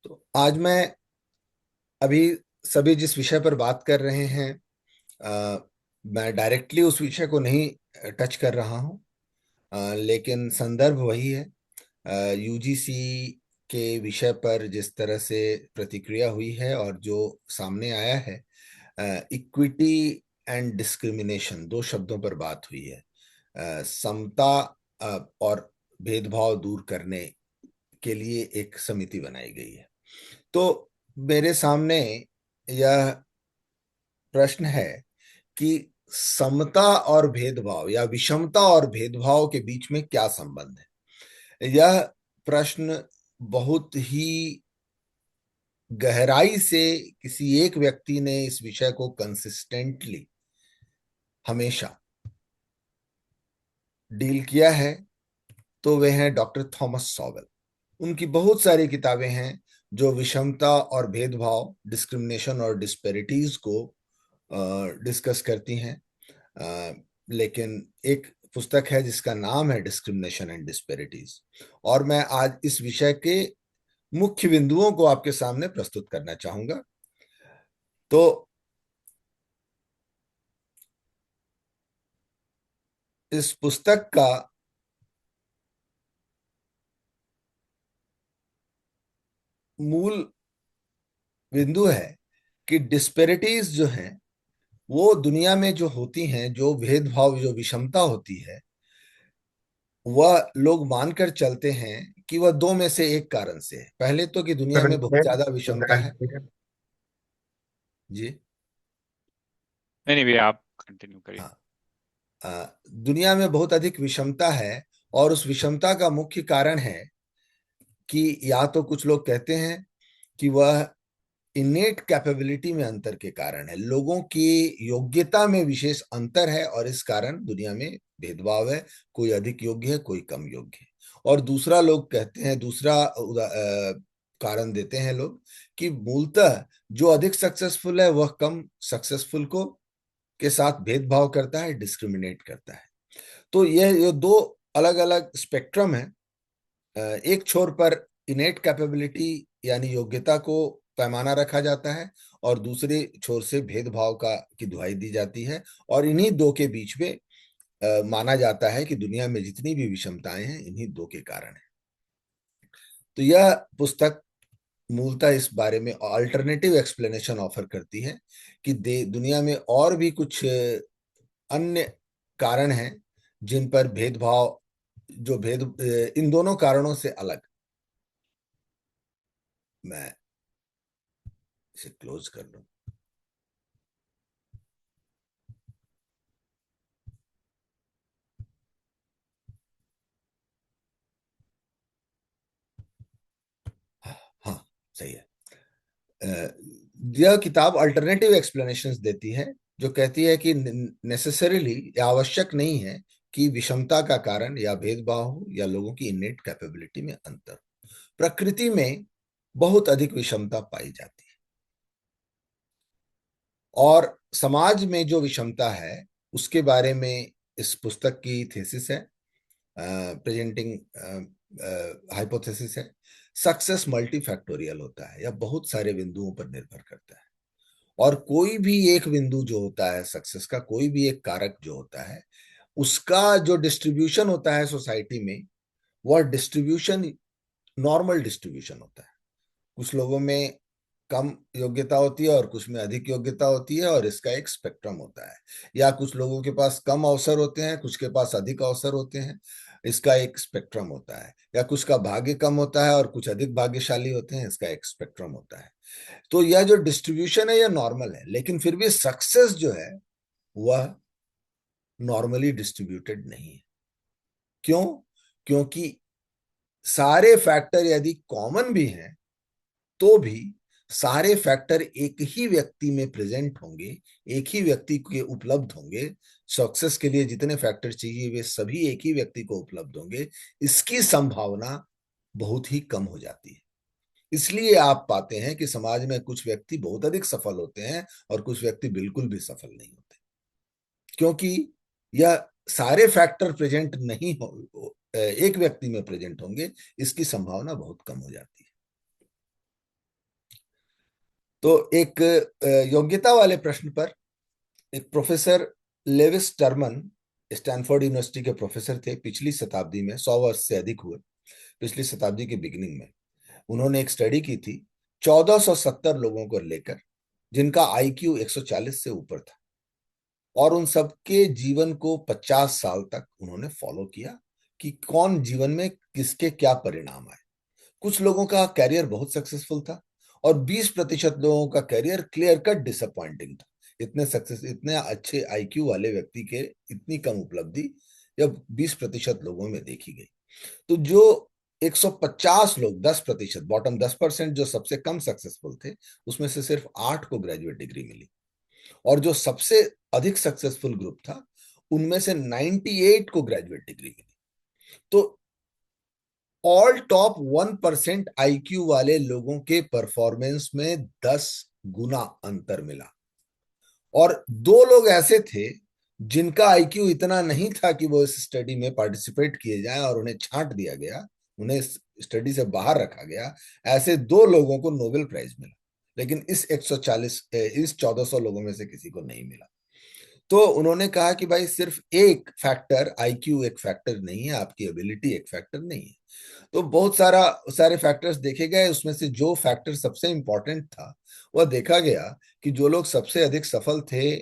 तो आज मैं अभी सभी जिस विषय पर बात कर रहे हैं, मैं डायरेक्टली उस विषय को नहीं टच कर रहा हूं। लेकिन संदर्भ वही है। यूजीसी के विषय पर जिस तरह से प्रतिक्रिया हुई है और जो सामने आया है, इक्विटी एंड डिस्क्रिमिनेशन, दो शब्दों पर बात हुई है। समता और भेदभाव दूर करने के लिए एक समिति बनाई गई है। तो मेरे सामने यह प्रश्न है कि समता और भेदभाव या विषमता और भेदभाव के बीच में क्या संबंध है। यह प्रश्न बहुत ही गहराई से किसी एक व्यक्ति ने इस विषय को कंसिस्टेंटली हमेशा डील किया है, तो वे हैं डॉक्टर थॉमस सॉवेल। उनकी बहुत सारी किताबें हैं जो विषमता और भेदभाव, डिस्क्रिमिनेशन और डिस्पेरिटीज को डिस्कस करती हैं। लेकिन एक पुस्तक है जिसका नाम है डिस्क्रिमिनेशन एंड डिस्पेरिटीज, और मैं आज इस विषय के मुख्य बिंदुओं को आपके सामने प्रस्तुत करना चाहूंगा। तो इस पुस्तक का मूल बिंदु है कि डिस्पेरिटीज जो हैं वो दुनिया में जो होती हैं, जो भेदभाव, जो विषमता होती है, वह लोग मानकर चलते हैं कि वह दो में से एक कारण से है। पहले तो कि दुनिया में बहुत ज्यादा विषमता है। जी। नहीं नहीं भैया, आप कंटिन्यू करिए। हाँ। दुनिया में बहुत अधिक विषमता है, और उस विषमता का मुख्य कारण है कि या तो कुछ लोग कहते हैं कि वह इनेट कैपेबिलिटी में अंतर के कारण है, लोगों की योग्यता में विशेष अंतर है और इस कारण दुनिया में भेदभाव है। कोई अधिक योग्य है, कोई कम योग्य है। और दूसरा लोग कहते हैं, दूसरा कारण देते हैं लोग कि मूलतः जो अधिक सक्सेसफुल है वह कम सक्सेसफुल को के साथ भेदभाव करता है, डिस्क्रिमिनेट करता है। तो ये दो अलग अलग स्पेक्ट्रम है। एक छोर पर इनेट कैपेबिलिटी यानी योग्यता को पैमाना रखा जाता है, और दूसरे छोर से भेदभाव का की दुहाई दी जाती है। और इन्हीं दो के बीच में माना जाता है कि दुनिया में जितनी भी विषमताएं हैं इन्हीं दो के कारण है। तो यह पुस्तक मूलतः इस बारे में अल्टरनेटिव एक्सप्लेनेशन ऑफर करती है कि दुनिया में और भी कुछ अन्य कारण हैं जिन पर भेदभाव, जो भेद इन दोनों कारणों से अलग। मैं इसे क्लोज कर लूं। हाँ, सही है। यह किताब अल्टरनेटिव एक्सप्लेनेशंस देती है, जो कहती है कि नेसेसरीली या आवश्यक नहीं है कि विषमता का कारण या भेदभाव हो या लोगों की इनेट कैपेबिलिटी में अंतर। प्रकृति में बहुत अधिक विषमता पाई जाती है, और समाज में जो विषमता है उसके बारे में इस पुस्तक की थीसिस है, प्रेजेंटिंग हाइपोथेसिस है। सक्सेस मल्टीफैक्टोरियल होता है, या बहुत सारे बिंदुओं पर निर्भर करता है। और कोई भी एक बिंदु जो होता है सक्सेस का, कोई भी एक कारक जो होता है, उसका जो डिस्ट्रीब्यूशन होता है सोसाइटी में, वह डिस्ट्रीब्यूशन नॉर्मल डिस्ट्रीब्यूशन होता है। कुछ लोगों में कम योग्यता होती है और कुछ में अधिक योग्यता होती है, और इसका एक स्पेक्ट्रम होता है। या कुछ लोगों के पास कम अवसर होते हैं, कुछ के पास अधिक अवसर होते हैं, इसका एक स्पेक्ट्रम होता है। या कुछ का भाग्य कम होता है और कुछ अधिक भाग्यशाली होते हैं, इसका एक स्पेक्ट्रम होता है। तो यह जो डिस्ट्रीब्यूशन है यह नॉर्मल है, लेकिन फिर भी सक्सेस जो है वह नॉर्मली डिस्ट्रीब्यूटेड नहीं है। क्यों? क्योंकि सारे फैक्टर यदि कॉमन भी हैं, तो भी सारे फैक्टर एक ही व्यक्ति में प्रेजेंट होंगे, एक ही व्यक्ति के उपलब्ध होंगे। सक्सेस के लिए जितने फैक्टर चाहिए वे सभी एक ही व्यक्ति को उपलब्ध होंगे, इसकी संभावना बहुत ही कम हो जाती है। इसलिए आप पाते हैं कि समाज में कुछ व्यक्ति बहुत अधिक सफल होते हैं और कुछ व्यक्ति बिल्कुल भी सफल नहीं होते, क्योंकि यह सारे फैक्टर प्रेजेंट नहीं हो, एक व्यक्ति में प्रेजेंट होंगे, इसकी संभावना बहुत कम हो जाती है। तो एक योग्यता वाले प्रश्न पर एक professor Lewis Terman, Stanford University के प्रोफेसर थे, पिछली शताब्दी में, 100 वर्ष से अधिक हुए, पिछली शताब्दी के बिगिनिंग में उन्होंने एक स्टडी की थी 1470 लोगों को लेकर, जिनका आईक्यू 140 से ऊपर था, और उन सबके जीवन को 50 साल तक उन्होंने फॉलो किया कि कौन जीवन में किसके क्या परिणाम आए। कुछ लोगों का कैरियर बहुत सक्सेसफुल था और 20% लोगों का कैरियर क्लियर कट डिसअपॉइंटिंग था। इतने अच्छे आईक्यू वाले व्यक्ति के इतनी कम उपलब्धि जब 20% लोगों में देखी गई, तो जो 150 लोग, 10%, बॉटम 10% जो सबसे कम सक्सेसफुल थे, उसमें से सिर्फ 8 को ग्रेजुएट डिग्री मिली। और जो सबसे अधिक सक्सेसफुल ग्रुप था, उनमें से 98 को ग्रेजुएट डिग्री मिली। तो ऑल टॉप 1% आईक्यू वाले लोगों के परफॉर्मेंस में 10 गुना अंतर मिला। और दो लोग ऐसे थे जिनका आईक्यू इतना नहीं था कि वो इस स्टडी में पार्टिसिपेट किए जाएं और उन्हें छांट दिया गया, उन्हें स्टडी से बाहर रखा गया। ऐसे दो लोगों को नोबेल प्राइज मिला, लेकिन इस 1400 लोगों में से किसी को नहीं मिला। तो उन्होंने कहा कि भाई सिर्फ एक फैक्टर, आईक्यू एक फैक्टर नहीं है, आपकी एबिलिटी एक फैक्टर नहीं है। तो बहुत सारे फैक्टर्स देखे गए, उसमें से जो फैक्टर सबसे इंपॉर्टेंट था वह देखा गया कि जो लोग सबसे अधिक सफल थे,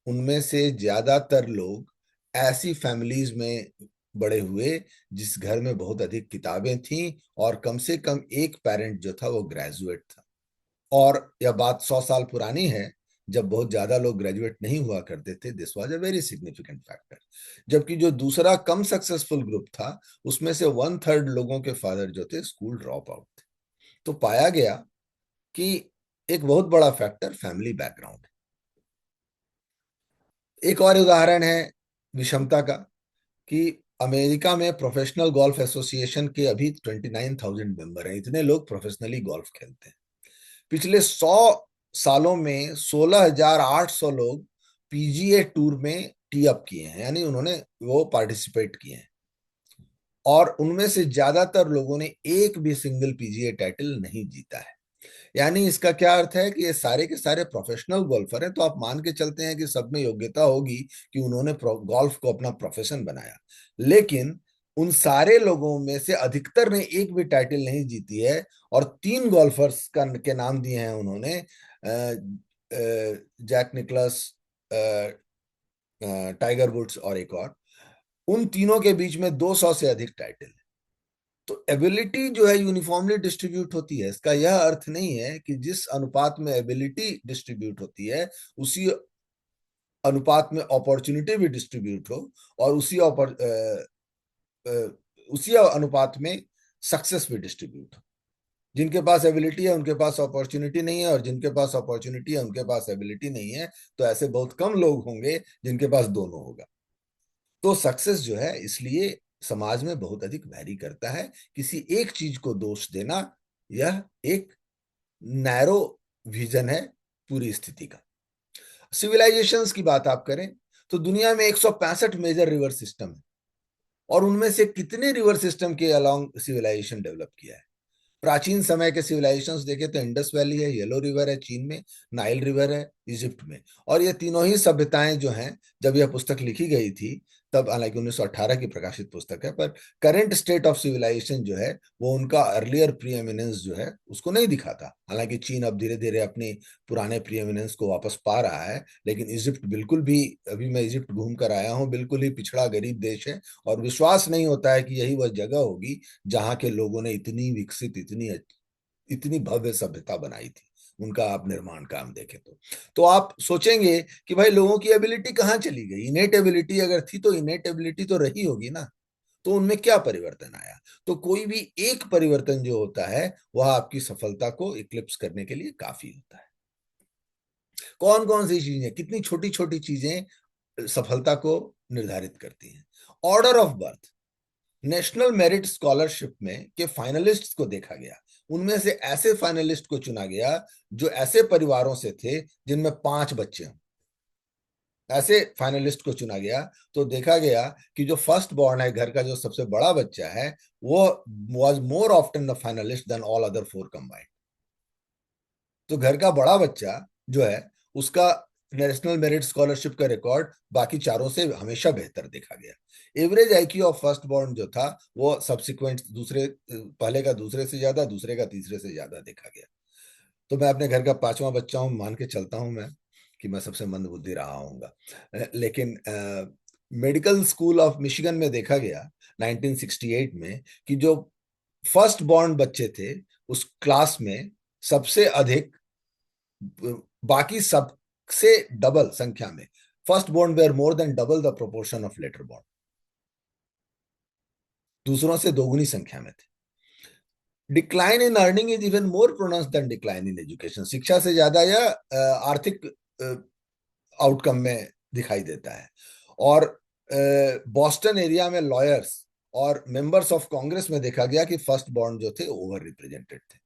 उनमें से ज्यादातर लोग ऐसी फैमिलीज में बड़े हुए जिस घर में बहुत अधिक किताबें थीं और कम से कम एक पेरेंट जो था वो ग्रेजुएट था। और यह बात 100 साल पुरानी है, जब बहुत ज्यादा लोग ग्रेजुएट नहीं हुआ करते थे। This was a very significant factor. जबकि जो दूसरा कम सक्सेसफुल ग्रुप था, उसमें से 1/3 लोगों के फादर जो थे स्कूल ड्रॉप आउट थे। तो पाया गया कि एक बहुत बड़ा फैक्टर फैमिली बैकग्राउंड है। एक और उदाहरण है विषमता का, कि अमेरिका में प्रोफेशनल गोल्फ एसोसिएशन के अभी 29,000 मेंबर हैं। इतने लोग प्रोफेशनली गोल्फ खेलते हैं। पिछले 100 सालों में 16,800 लोग पीजीए टूर में टी अप किए हैं, यानी उन्होंने वो पार्टिसिपेट किए हैं। और उनमें से ज्यादातर लोगों ने एक भी सिंगल पीजीए टाइटल नहीं जीता है। यानी इसका क्या अर्थ है कि ये सारे के सारे प्रोफेशनल गोल्फर हैं, तो आप मान के चलते हैं कि सब में योग्यता होगी कि उन्होंने गोल्फ को अपना प्रोफेशन बनाया। लेकिन उन सारे लोगों में से अधिकतर ने एक भी टाइटल नहीं जीती है। और 3 गोल्फर्स के नाम दिए हैं उन्होंने, जैक निकलस, टाइगर वुड्स और एक और। उन तीनों के बीच में 200 से अधिक टाइटल है। तो एबिलिटी जो है यूनिफॉर्मली डिस्ट्रीब्यूट होती है। इसका यह अर्थ नहीं है कि जिस अनुपात में एबिलिटी डिस्ट्रीब्यूट होती है, उसी अनुपात में अपॉर्चुनिटी भी डिस्ट्रीब्यूट हो, और उसी अनुपात में सक्सेस भी डिस्ट्रीब्यूट हो। जिनके पास एबिलिटी है उनके पास अपॉर्चुनिटी नहीं है, और जिनके पास अपॉर्चुनिटी है उनके पास एबिलिटी नहीं है। तो ऐसे बहुत कम लोग होंगे जिनके पास दोनों होगा। तो सक्सेस जो है, इसलिए समाज में बहुत अधिक वैरी करता है। किसी एक चीज को दोष देना, यह एक नैरो विजन है पूरी स्थिति का। सिविलाइजेशंस की बात आप करें तो दुनिया में 165 मेजर रिवर सिस्टम है, और उनमें से कितने रिवर सिस्टम के अलोंग सिविलाइजेशन डेवलप किया है। प्राचीन समय के सिविलाइजेशंस देखे तो इंडस वैली है, येलो रिवर है चीन में, नाइल रिवर है इजिप्ट में। और ये तीनों ही सभ्यताएं जो हैं, जब यह पुस्तक लिखी गई थी तब, हालांकि 1918 की प्रकाशित पुस्तक है, पर करंट स्टेट ऑफ सिविलाइजेशन जो है वो उनका अर्लियर प्रीएमिनेंस जो है उसको नहीं दिखाता। हालांकि चीन अब धीरे धीरे अपने पुराने प्रीएमिनेंस को वापस पा रहा है, लेकिन इजिप्ट बिल्कुल भी, अभी मैं इजिप्ट घूम कर आया हूँ, बिल्कुल ही पिछड़ा गरीब देश है। और विश्वास नहीं होता है कि यही वह जगह होगी जहां के लोगों ने इतनी विकसित, इतनी भव्य सभ्यता बनाई थी। उनका आप निर्माण काम देखें तो आप सोचेंगे कि भाई लोगों की एबिलिटी कहाँ चली गई। इनेट एबिलिटी अगर थी तो इनेट एबिलिटी तो रही होगी ना। तो उनमें क्या परिवर्तन आया। तो कोई भी एक परिवर्तन जो होता है वह आपकी सफलता को इक्लिप्स करने के लिए काफी होता है। कौन कौन सी चीजें, कितनी छोटी छोटी चीजें सफलता को निर्धारित करती हैं। Order of birth, national merit scholarship में के फाइनलिस्ट को देखा गया। उनमें से ऐसे फाइनलिस्ट को चुना गया जो ऐसे परिवारों से थे जिनमें 5 बच्चे हों। ऐसे फाइनलिस्ट को चुना गया, तो देखा गया कि जो फर्स्ट बॉर्न है, घर का जो सबसे बड़ा बच्चा है, वो was more often the finalist than all other 4 combined. तो घर का बड़ा बच्चा जो है, उसका नेशनल मेरिट स्कॉलरशिप का रिकॉर्ड बाकी चारों से हमेशा बेहतर देखा गया। Average IQ of firstborn जो था, वो सब्सिक्वेंट दूसरे, पहले का दूसरे से ज्यादा, दूसरे का तीसरे से ज्यादा देखा गया। तो मैं अपने घर का पांचवा बच्चा हूं, मान के चलता हूं मैं कि मैं सबसे मंदबुद्धि रहा हूंगा। लेकिन मेडिकल स्कूल ऑफ मिशिगन में देखा गया 1968 में कि जो फर्स्ट बॉर्न बच्चे थे उस क्लास में सबसे अधिक, बाकी सबसे डबल संख्या में, firstborn were more than double the proportion of later born, दूसरों से दोगुनी संख्या में थे। Decline in earning is even more pronounce than decline in education, शिक्षा से ज्यादा यह आर्थिक आउटकम में दिखाई देता है। और बॉस्टन एरिया में लॉयर्स और मेंबर्स ऑफ कांग्रेस में देखा गया कि फर्स्ट बॉर्न जो थे ओवर रिप्रेजेंटेड थे।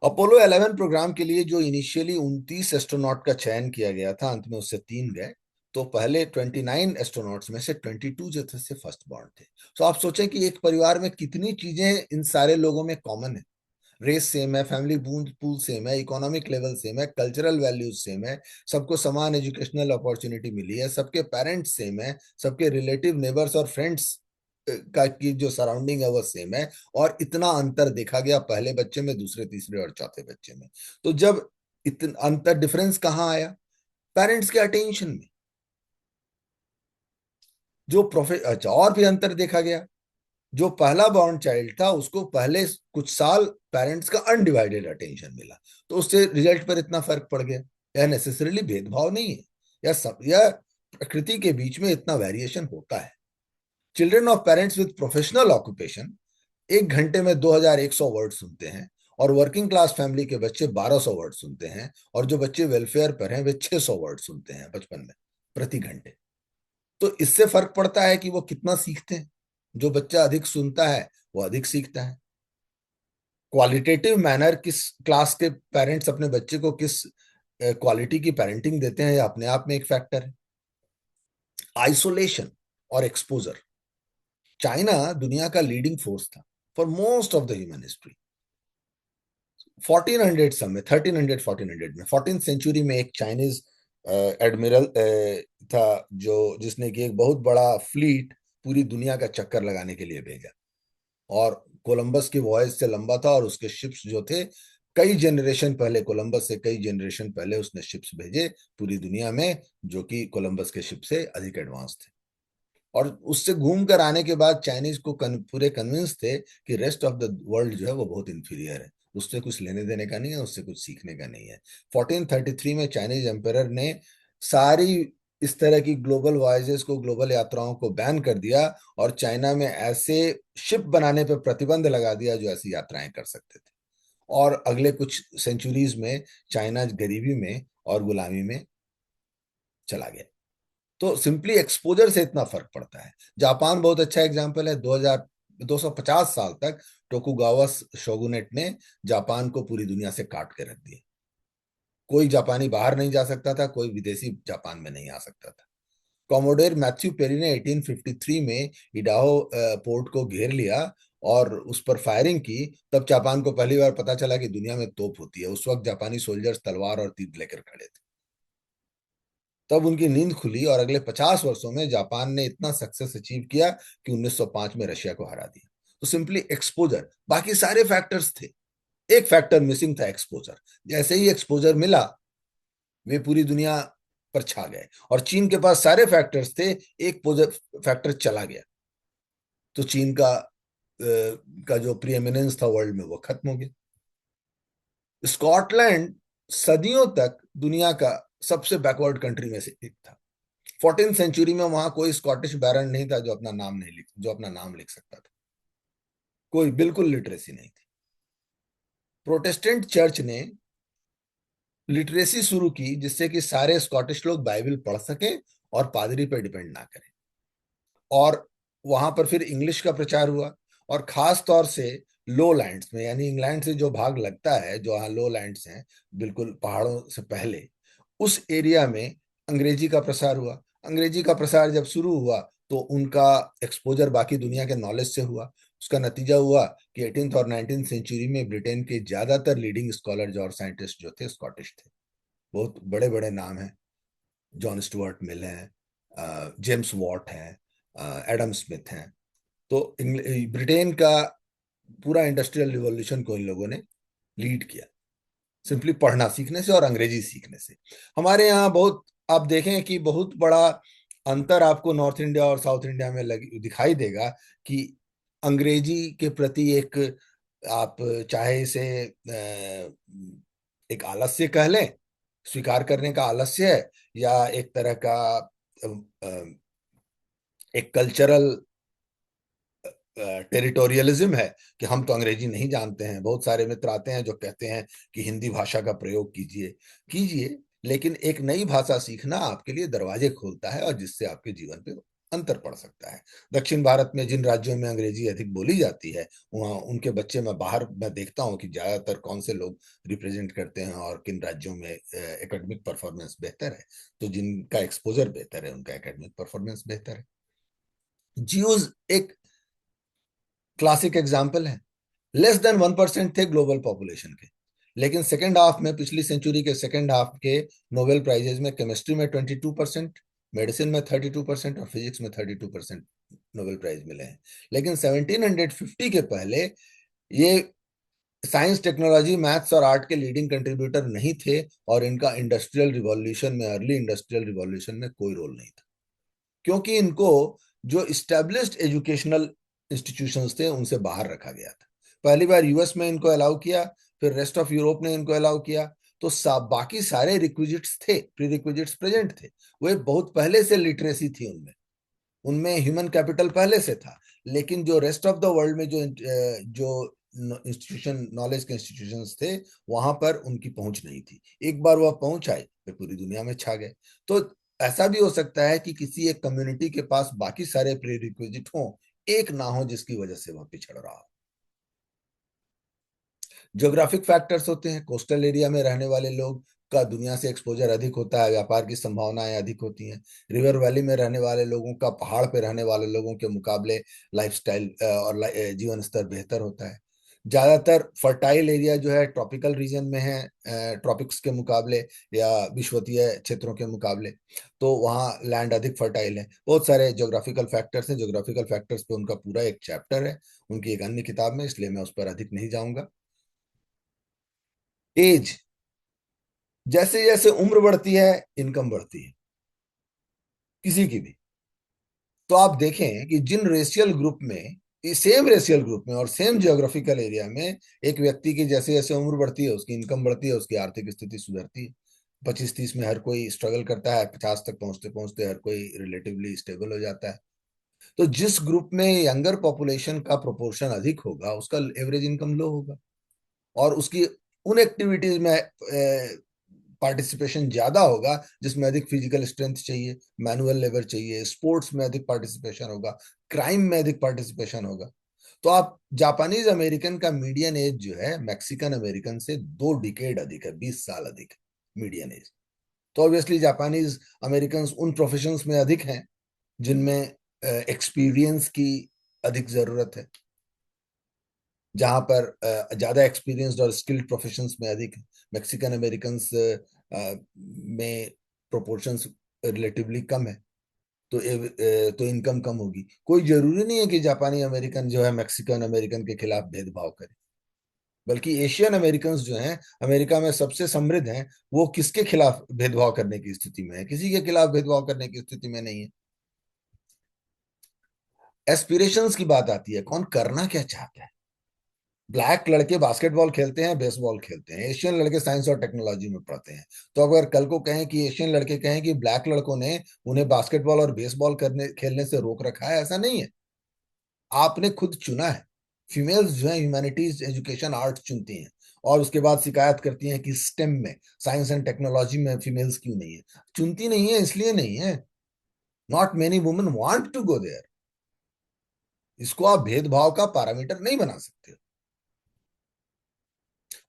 अपोलो 11 प्रोग्राम के लिए जो इनिशियली 29 एस्ट्रोनॉट का चयन किया गया था, अंत में उससे 3 गए। तो पहले 29 एस्ट्रोनॉट्स में से 22 जो थे से फर्स्ट बॉर्न थे। तो आप सोचें कि एक परिवार में कितनी चीजें इन सारे लोगों में कॉमन है। रेस सेम है, फैमिली पूल सेम है, इकोनॉमिक लेवल सेम है, कल्चरल वैल्यूज सेम है, सबको समान एजुकेशनल अपॉर्चुनिटी मिली है, सबके पेरेंट्स सेम है, सबके रिलेटिव नेबर्स और फ्रेंड्स का की जो सराउंडिंग है वो सेम है। और इतना अंतर देखा गया पहले बच्चे में, दूसरे, तीसरे और चौथे बच्चे में। तो जब इतना अंतर, डिफरेंस कहाँ आया? पेरेंट्स के अटेंशन में। जो अच्छा, और भी अंतर देखा गया। जो पहला बॉर्न चाइल्ड था उसको पहले कुछ साल पेरेंट्स का अनडिवाइडेड अटेंशन मिला, तो उससे रिजल्ट पर इतना फर्क पड़ गया। यह नेसेसरीली भेदभाव नहीं है, यह प्रकृति के बीच में इतना वेरिएशन होता है। Children of parents with professional occupation 1 घंटे में 2100 वर्ड सुनते हैं, और वर्किंग क्लास फैमिली के बच्चे 1200 वर्ड सुनते हैं, और जो बच्चे वेलफेयर पर हैं वे 600 वर्ड सुनते हैं बचपन में प्रति घंटे। तो इससे फर्क पड़ता है कि वो कितना सीखते हैं। जो बच्चा अधिक सुनता है वो अधिक सीखता है। क्वालिटेटिव मैनर, किस क्लास के पेरेंट्स अपने बच्चे को किस क्वालिटी की पेरेंटिंग देते हैं, अपने आप में एक फैक्टर है। आइसोलेशन और एक्सपोजर। चाइना दुनिया का लीडिंग फोर्स था for most of the human history. 1400 समय, 1300 1400 में, 14th सेंचुरी में एक चाइनीज एडमिरल था जो जिसने कि एक बहुत बड़ा फ्लीट पूरी दुनिया का चक्कर लगाने के लिए भेजा। और कोलंबस की वॉयज से लंबा था, और उसके शिप्स जो थे, कई जनरेशन पहले, कोलंबस से कई जनरेशन पहले उसने शिप्स भेजे पूरी दुनिया में, जो कि कोलंबस के शिप से अधिक एडवांस थे। और उससे घूम कर आने के बाद चाइनीज को पूरे कन्विंस थे कि रेस्ट ऑफ द वर्ल्ड जो है वो बहुत इंफीरियर है, उससे कुछ लेने देने का नहीं है, उससे कुछ सीखने का नहीं है। 1433 में चाइनीज एम्परर ने सारी इस तरह की ग्लोबल वॉयजेस को, ग्लोबल यात्राओं को बैन कर दिया, और चाइना में ऐसे शिप बनाने पर प्रतिबंध लगा दिया जो ऐसी यात्राएं कर सकते थे। और अगले कुछ सेंचुरीज में चाइना गरीबी में और गुलामी में चला गया। तो सिंपली एक्सपोजर से इतना फर्क पड़ता है। जापान बहुत अच्छा एग्जाम्पल है। 250 साल तक टोकुगावा शोगुनेट ने जापान को पूरी दुनिया से काट के रख दिया। कोई जापानी बाहर नहीं जा सकता था, कोई विदेशी जापान में नहीं आ सकता था। कॉमोडोर मैथ्यू पेरी ने 1853 में इडाहो पोर्ट को घेर लिया और उस पर फायरिंग की। तब जापान को पहली बार पता चला कि दुनिया में तोप होती है। उस वक्त जापानी सोल्जर्स तलवार और तीर लेकर खड़े थे। तब उनकी नींद खुली, और अगले 50 वर्षों में जापान ने इतना सक्सेस अचीव किया कि 1905 में रशिया को हरा दिया। तो सिंपली एक्सपोजर, बाकी सारे फैक्टर्स थे, एक फैक्टर मिसिंग था, एक्सपोजर। जैसे ही एक्सपोजर मिला, वे पूरी दुनिया पर छा गए। और चीन के पास सारे फैक्टर्स थे, एक फैक्टर चला गया, तो चीन का जो प्रीएमिनेंस था वर्ल्ड में वो खत्म हो गया। स्कॉटलैंड सदियों तक दुनिया का सबसे बैकवर्ड कंट्री में से एक था। 14th सेंचुरी में वहां कोई स्कॉटिश बैरन नहीं था जो अपना नाम लिख सकता था। कोई, बिल्कुल लिटरेसी नहीं थी। प्रोटेस्टेंट चर्च ने लिटरेसी शुरू की, जिससे कि सारे स्कॉटिश लोग बाइबल पढ़ सकें और पादरी पर डिपेंड ना करें। और वहां पर फिर इंग्लिश का प्रचार हुआ, और खास तौर से लो लैंड्स में, यानी इंग्लैंड से जो भाग लगता है, जो यहाँ लो लैंड्स हैं, बिल्कुल पहाड़ों से पहले, उस एरिया में अंग्रेजी का प्रसार हुआ। अंग्रेजी का प्रसार जब शुरू हुआ तो उनका एक्सपोजर बाकी दुनिया के नॉलेज से हुआ। उसका नतीजा हुआ कि 18th और 19th सेंचुरी में ब्रिटेन के ज्यादातर लीडिंग स्कॉलर्स और साइंटिस्ट जो थे स्कॉटिश थे। बहुत बड़े बड़े नाम हैं। जॉन स्टुअर्ट मिल हैं, जेम्स वॉट हैं, एडम स्मिथ हैं। तो ब्रिटेन का पूरा इंडस्ट्रियल रिवॉल्यूशन को इन लोगों ने लीड किया, सिंपली पढ़ना सीखने से और अंग्रेजी सीखने से। हमारे यहाँ बहुत, आप देखें कि बहुत बड़ा अंतर आपको नॉर्थ इंडिया और साउथ इंडिया में दिखाई देगा कि अंग्रेजी के प्रति एक, आप चाहे इसे एक आलस्य कह लें, स्वीकार करने का आलस्य है, या एक तरह का अ, अ, एक कल्चरल टेरिटोरियलिज्म है कि हम तो अंग्रेजी नहीं जानते हैं। बहुत सारे मित्र आते हैं जो कहते हैं कि हिंदी भाषा का प्रयोग कीजिए, कीजिए, लेकिन एक नई भाषा सीखना आपके लिए दरवाजे खोलता है और जिससे आपके जीवन पे अंतर पड़ सकता है। दक्षिण भारत में जिन राज्यों में अंग्रेजी अधिक बोली जाती है, वहाँ उनके बच्चे, मैं देखता हूँ कि ज्यादातर कौन से लोग रिप्रेजेंट करते हैं और किन राज्यों में एकेडमिक परफॉर्मेंस बेहतर है। तो जिनका एक्सपोजर बेहतर है उनका एकेडमिक परफॉर्मेंस बेहतर है। जियोज एक क्लासिक एग्जाम्पल है। लेस देन 1% थे ग्लोबल पॉपुलेशन के, लेकिन सेकेंड हाफ में, पिछली सेंचुरी के सेकेंड हाफ के नोबेल प्राइजेज में केमिस्ट्री में 22%, मेडिसिन में 32% और फिजिक्स में 32% नोबेल प्राइज मिले हैं। लेकिन 1750 के पहले ये साइंस, टेक्नोलॉजी, मैथ्स और आर्ट के लीडिंग कंट्रीब्यूटर नहीं थे, और इनका इंडस्ट्रियल रिवॉल्यूशन में, अर्ली इंडस्ट्रियल रिवॉल्यूशन में कोई रोल नहीं था, क्योंकि इनको जो इस्टेब्लिश्ड एजुकेशनल इंस्टीट्यूशंस थे उनसे बाहर रखा गया था। पहली बार यूएस में इनको अलाउ किया, फिर रेस्ट ऑफ यूरोप ने इनको अलाउ किया। तो बाकी सारे रिक्विजिट्स थे, प्री रिक्विजिट्स प्रेजेंट थे। वे बहुत पहले से लिटरेसी थी उनमें, उनमें ह्यूमन कैपिटल पहले से था। लेकिन जो रेस्ट ऑफ द वर्ल्ड में जो इंस्टीट्यूशन, नॉलेज के इंस्टीट्यूशंस थे, वहां पर उनकी पहुंच नहीं थी। एक बार वह पहुंच आई, फिर पूरी दुनिया में छा गए। तो ऐसा भी हो सकता है कि किसी एक कम्युनिटी के पास बाकी सारे प्री रिक्विजिट हों, एक ना हो जिसकी वजह से वह पिछड़ रहा हो। ज्योग्राफिक फैक्टर्स होते हैं। कोस्टल एरिया में रहने वाले लोग का दुनिया से एक्सपोजर अधिक होता है, व्यापार की संभावनाएं अधिक होती हैं। रिवर वैली में रहने वाले लोगों का पहाड़ पे रहने वाले लोगों के मुकाबले लाइफस्टाइल और जीवन स्तर बेहतर होता है। ज्यादातर फर्टाइल एरिया जो है ट्रॉपिकल रीजन में है, ट्रॉपिक्स के मुकाबले या विषुवतीय क्षेत्रों के मुकाबले। तो वहाँ लैंड अधिक फर्टाइल है। बहुत सारे ज्योग्राफिकल फैक्टर्स हैं। ज्योग्राफिकल फैक्टर्स पे उनका पूरा एक चैप्टर है उनकी एक अन्य किताब में, इसलिए मैं उस पर अधिक नहीं जाऊंगा। एज, जैसे जैसे उम्र बढ़ती है इनकम बढ़ती है, किसी की भी। तो आप देखें कि जिन रेशियल ग्रुप में, सेम रेशियल ग्रुप में और सेम जियोग्राफिकल एरिया में, एक व्यक्ति की जैसे जैसे उम्र बढ़ती है उसकी इनकम बढ़ती है, उसकी आर्थिक स्थिति सुधरती है। 25-30 में हर कोई स्ट्रगल करता है, 50 तक पहुंचते पहुंचते हर कोई रिलेटिवली स्टेबल हो जाता है। तो जिस ग्रुप में यंगर पॉपुलेशन का प्रोपोर्शन अधिक होगा उसका एवरेज इनकम लो होगा, और उसकी उन एक्टिविटीज में पार्टिसिपेशन ज्यादा होगा जिसमें अधिक फिजिकल स्ट्रेंथ चाहिए, मैनुअल लेबर चाहिए, स्पोर्ट्स में अधिक पार्टिसिपेशन होगा, क्राइम में अधिक पार्टिसिपेशन होगा। तो आप, जापानीज अमेरिकन का मीडियन एज जो है मैक्सिकन अमेरिकन से 2 डिकेड अधिक है, 20 साल अधिक है मीडियन एज। तो ऑब्वियसली जापानीज अमेरिकन उन प्रोफेशंस में अधिक हैं जिनमें एक्सपीरियंस की अधिक जरूरत है, जहां पर ज्यादा एक्सपीरियंस्ड और स्किल्ड प्रोफेशंस में अधिक है। मैक्सिकन अमेरिकन में प्रोपोर्शंस रिलेटिवली कम है। तो तो इनकम कम होगी। कोई जरूरी नहीं है कि जापानी अमेरिकन जो है मैक्सिकन अमेरिकन के खिलाफ भेदभाव करे, बल्कि एशियन अमेरिकन जो हैं, अमेरिका में सबसे समृद्ध हैं, वो किसके खिलाफ भेदभाव करने की स्थिति में है? किसी के खिलाफ भेदभाव करने की स्थिति में नहीं है। एस्पिरेशंस की बात आती है, कौन करना क्या चाहता है। ब्लैक लड़के बास्केटबॉल खेलते हैं, बेसबॉल खेलते हैं, एशियन लड़के साइंस और टेक्नोलॉजी में पढ़ते हैं। तो अगर कल को कहें कि एशियन लड़के कहें कि ब्लैक लड़कों ने उन्हें बास्केटबॉल और बेसबॉल करने खेलने से रोक रखा है, ऐसा नहीं है। आपने खुद चुना है। फीमेल्स जो है ह्यूमैनिटीज, एजुकेशन, आर्ट्स चुनती हैं, और उसके बाद शिकायत करती हैं कि स्टेम में, साइंस एंड टेक्नोलॉजी में फीमेल्स क्यों नहीं है। चुनती नहीं है इसलिए नहीं है। Not many women want to go there. इसको आप भेदभाव का पैरामीटर नहीं बना सकते।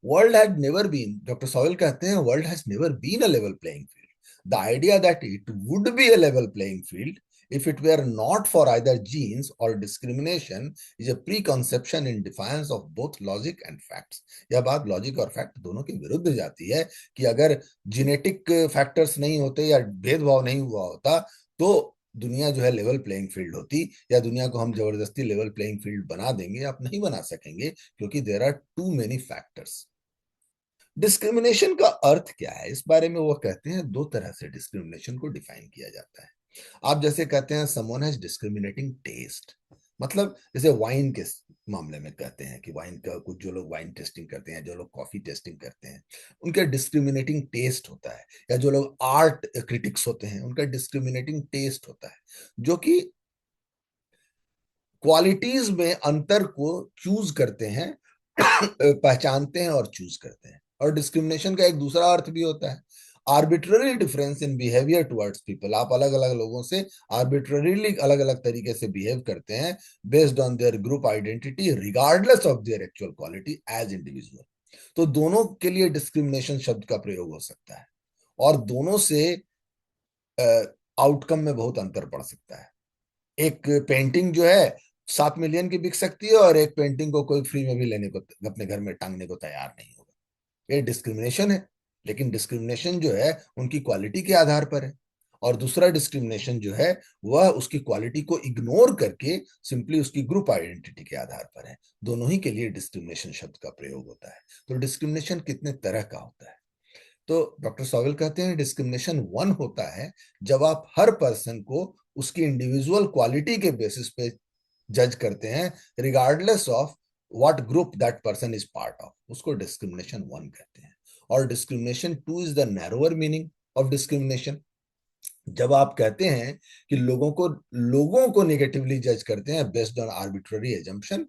World had never been, doctor Sowell कहते हैं, world has never been a level playing field. The idea that it would be a level playing field If it were not for either genes or discrimination is a preconception in defiance of both logic and facts. यह बात logic और fact दोनों के विरुद्ध जाती है कि अगर जेनेटिक फैक्टर्स नहीं होते या भेदभाव नहीं हुआ होता तो दुनिया जो है लेवल प्लेइंग फील्ड होती, या दुनिया को हम जबरदस्ती लेवल प्लेइंग फील्ड बना देंगे, आप नहीं बना सकेंगे क्योंकि there are too many factors. Discrimination का अर्थ क्या है, इस बारे में वो कहते हैं दो तरह से डिस्क्रिमिनेशन को डिफाइन किया जाता है। आप जैसे कहते हैं समवन हैज डिस्क्रिमिनेटिंग टेस्ट, मतलब जैसे वाइन के मामले में कहते हैं कि वाइन का, कुछ जो लोग वाइन टेस्टिंग करते हैं, जो लोग कॉफी टेस्टिंग करते हैं, उनका डिस्क्रिमिनेटिंग टेस्ट होता है। या जो लोग आर्ट क्रिटिक्स होते हैं उनका डिस्क्रिमिनेटिंग टेस्ट होता है, जो कि क्वालिटीज में अंतर को चूज करते हैं, पहचानते हैं और चूज करते हैं। और डिस्क्रिमिनेशन का एक दूसरा अर्थ भी होता है arbitrary difference in behaviour towards people. आप अलग अलग लोगों से आर्बिट्ररीली अलग अलग तरीके से बिहेव करते हैं based on their group identity regardless of their actual quality as individual. तो दोनों के लिए डिस्क्रिमिनेशन शब्द का प्रयोग हो सकता है, और दोनों से आउटकम में बहुत अंतर पड़ सकता है। एक पेंटिंग जो है 7 मिलियन की बिक सकती है, और एक पेंटिंग को कोई फ्री में भी लेने को, अपने घर में टांगने को तैयार नहीं होगा। ये डिस्क्रिमिनेशन है, लेकिन डिस्क्रिमिनेशन जो है उनकी क्वालिटी के आधार पर है। और दूसरा डिस्क्रिमिनेशन जो है वह उसकी क्वालिटी को इग्नोर करके सिंपली उसकी ग्रुप आइडेंटिटी के आधार पर है। दोनों ही के लिए डिस्क्रिमिनेशन शब्द का प्रयोग होता है। तो डिस्क्रिमिनेशन कितने तरह का होता है? तो डॉक्टर सॉवेल कहते हैं डिस्क्रिमिनेशन वन होता है जब आप हर पर्सन को उसकी इंडिविजुअल क्वालिटी के बेसिस पे जज करते हैं, regardless of what group that person is part of, उसको डिस्क्रिमिनेशन वन कहते हैं। और discrimination two is the narrower meaning of discrimination. जब आप कहते हैं कि लोगों को नेगेटिवली जज करते हैं बेस्ड ऑन आर्बिट्ररी एजम्पशन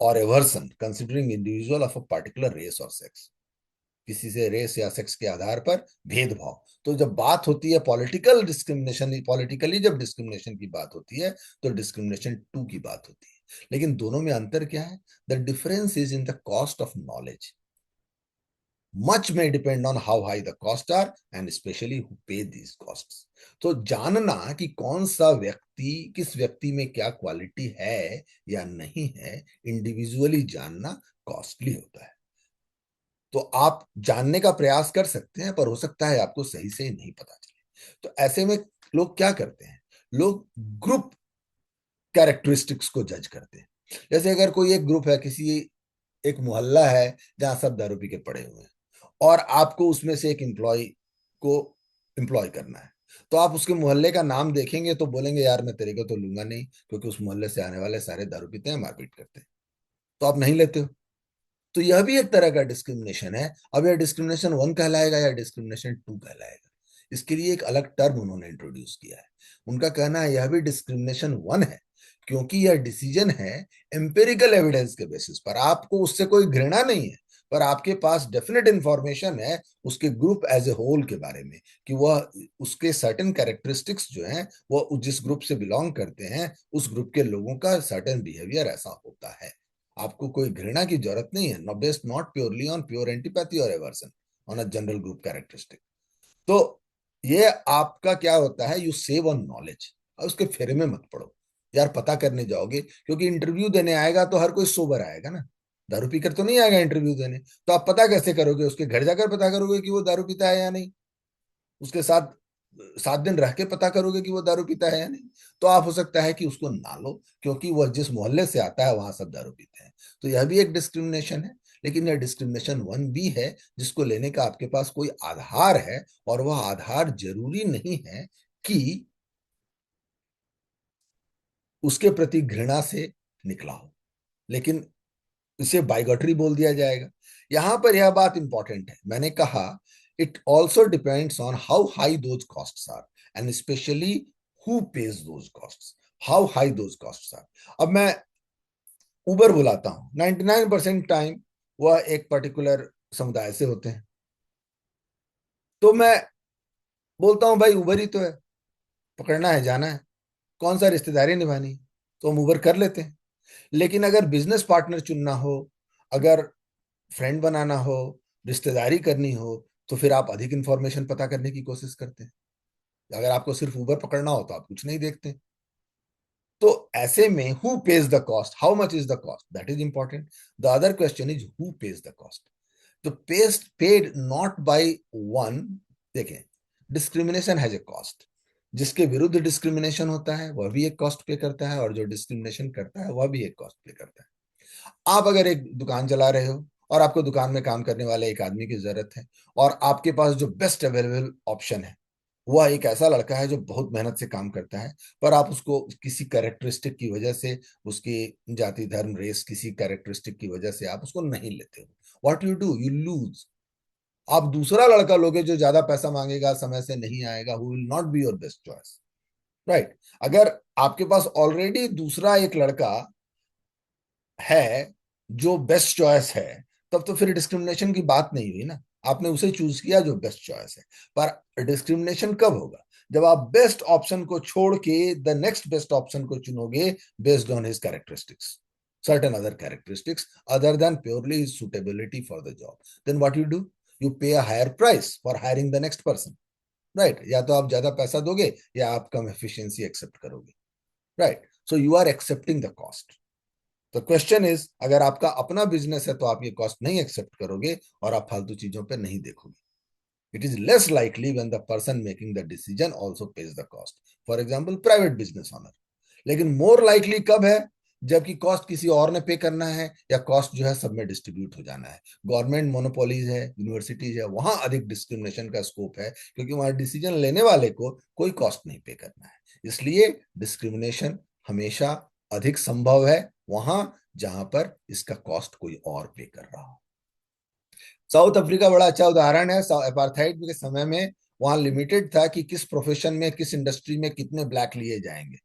और aversion considering individual of a particular race और सेक्स, किसी से रेस या सेक्स के आधार पर भेदभाव। तो जब बात होती है पॉलिटिकल डिस्क्रिमिनेशन, पॉलिटिकली जब डिस्क्रिमिनेशन की बात होती है तो डिस्क्रिमिनेशन टू की बात होती है। लेकिन दोनों में अंतर क्या है? The difference is in the cost of knowledge. Much may depend on how high the cost are and especially who pays these costs. तो जानना कि कौन सा व्यक्ति, किस व्यक्ति में क्या क्वालिटी है या नहीं है, इंडिविजुअली जानना कॉस्टली होता है। तो आप जानने का प्रयास कर सकते हैं, पर हो सकता है आपको सही से नहीं पता चले। तो ऐसे में लोग क्या करते हैं? लोग ग्रुप कैरेक्टरिस्टिक्स को जज करते हैं। जैसे अगर कोई एक ग्रुप है, किसी एक मोहल्ला है जहां सब दारू पी के पड़े हुए हैं, और आपको उसमें से एक एम्प्लॉय को एम्प्लॉय करना है, तो आप उसके मोहल्ले का नाम देखेंगे तो बोलेंगे यार मैं तेरे को तो लूंगा नहीं, क्योंकि उस मोहल्ले से आने वाले सारे दारू पीते हैं, मारपीट करते हैं, तो आप नहीं लेते हो। तो यह भी एक तरह का डिस्क्रिमिनेशन है। अब यह डिस्क्रिमिनेशन वन कहलाएगा या डिस्क्रिमिनेशन टू कहलाएगा, इसके लिए एक अलग टर्म उन्होंने इंट्रोड्यूस किया है। उनका कहना है यह भी डिस्क्रिमिनेशन वन है, क्योंकि यह डिसीजन है एम्पिरिकल एविडेंस के बेसिस पर। आपको उससे कोई घृणा नहीं है, पर आपके पास डेफिनेट इंफॉर्मेशन है उसके ग्रुप एज ए होल के बारे में, कि वह उसके सर्टेन कैरेक्टरिस्टिक्स जो हैं वो जिस ग्रुप से बिलोंग करते हैं उस ग्रुप के लोगों का सर्टेन बिहेवियर ऐसा होता है। आपको कोई घृणा की जरूरत नहीं है, no based not purely on pure antipathy और aversion, on a general group characteristic. तो ये आपका क्या होता है, यू सेव ऑन नॉलेज। और उसके फेरे में मत पड़ो यार, पता करने जाओगे, क्योंकि इंटरव्यू देने आएगा तो हर कोई सोबर आएगा ना, दारू पीकर तो नहीं आएगा इंटरव्यू देने। तो आप पता कैसे करोगे? उसके घर जाकर पता करोगे कि वो दारू पीता है या नहीं, उसके साथ 7 दिन रह के पता करोगे कि वो दारू पीता है या नहीं। तो आप हो सकता है कि उसको ना लो, क्योंकि वह जिस मोहल्ले से आता है वहां सब दारू पीते हैं। तो यह भी एक डिस्क्रिमिनेशन है, लेकिन यह डिस्क्रिमिनेशन वन भी है जिसको लेने का आपके पास कोई आधार है, और वह आधार जरूरी नहीं है कि उसके प्रति घृणा से निकला हो, लेकिन इसे बाइगॉटरी बोल दिया जाएगा। यहां पर यह बात इंपॉर्टेंट है, मैंने कहा it also depends on how high those costs are and especially who pays those costs, how high those costs are. अब मैं उबर बुलाता हूं, 99% टाइम वह एक पर्टिकुलर समुदाय से होते हैं, तो मैं बोलता हूं भाई उबर ही तो है, पकड़ना है जाना है, कौन सा रिश्तेदारी निभानी है, तो हम उबर कर लेते हैं। लेकिन अगर बिजनेस पार्टनर चुनना हो, अगर फ्रेंड बनाना हो, रिश्तेदारी करनी हो, तो फिर आप अधिक इंफॉर्मेशन पता करने की कोशिश करते हैं। अगर आपको सिर्फ उबर पकड़ना हो तो आप कुछ नहीं देखते। तो ऐसे में who page the cost, how much is the cost, that is important. The other question is who page the cost. तो पेड नॉट बाय वन। देखें, डिस्क्रिमिनेशन हैज ए कॉस्ट। जिसके विरुद्ध डिस्क्रिमिनेशन होता है वह भी एक कॉस्ट पे करता है, और जो डिस्क्रिमिनेशन करता है वह भी एक कॉस्ट पे करता है। आप अगर एक दुकान चला रहे हो और आपको दुकान में काम करने वाले एक आदमी की जरूरत है, और आपके पास जो बेस्ट अवेलेबल ऑप्शन है वह एक ऐसा लड़का है जो बहुत मेहनत से काम करता है, पर आप उसको किसी कैरेक्टरिस्टिक की वजह से, उसकी जाति धर्म रेस किसी कैरेक्टरिस्टिक की वजह से आप उसको नहीं लेते हो, what you do, you lose. आप दूसरा लड़का लोगे जो ज्यादा पैसा मांगेगा, समय से नहीं आएगा, who will not be your best choice, right. अगर आपके पास ऑलरेडी दूसरा एक लड़का है जो बेस्ट चॉइस है, तब तो फिर डिस्क्रिमिनेशन की बात नहीं हुई ना। आपने उसे चूज किया जो बेस्ट चॉइस है। पर डिस्क्रिमिनेशन कब होगा? जब आप बेस्ट ऑप्शन को छोड़ के द नेक्स्ट बेस्ट ऑप्शन को चुनोगे based on his characteristics, certain other characteristics other than purely his suitability for the job. Then what you do? You pay a higher price for hiring the next person, right? या तो आप ज्यादा पैसा दोगे या आप कम एफिशिएंसी एक्सेप्ट करोगे, right. So you are accepting the cost. तो क्वेश्चन इज, अगर आपका अपना बिजनेस है तो आप ये कॉस्ट नहीं एक्सेप्ट करोगे और आप फालतू चीजों पे नहीं देखोगे। It is less likely when the person making the decision also page the cost, for example private business owner. लेकिन मोर लाइकली कब है? जबकि कॉस्ट किसी और ने पे करना है, या कॉस्ट जो है सब में डिस्ट्रीब्यूट हो जाना है। गवर्नमेंट मोनोपोलीज है, यूनिवर्सिटीज है, वहां अधिक डिस्क्रिमिनेशन का स्कोप है, क्योंकि वहां डिसीजन लेने वाले को कोई कॉस्ट नहीं पे करना है। इसलिए डिस्क्रिमिनेशन हमेशा अधिक संभव है वहां जहां पर इसका कॉस्ट कोई और पे कर रहा हो। साउथ अफ्रीका बड़ा अच्छा उदाहरण है। अपार्थाइड के समय में वहां लिमिटेड था कि किस प्रोफेशन में, किस इंडस्ट्री में कितने ब्लैक लिए जाएंगे।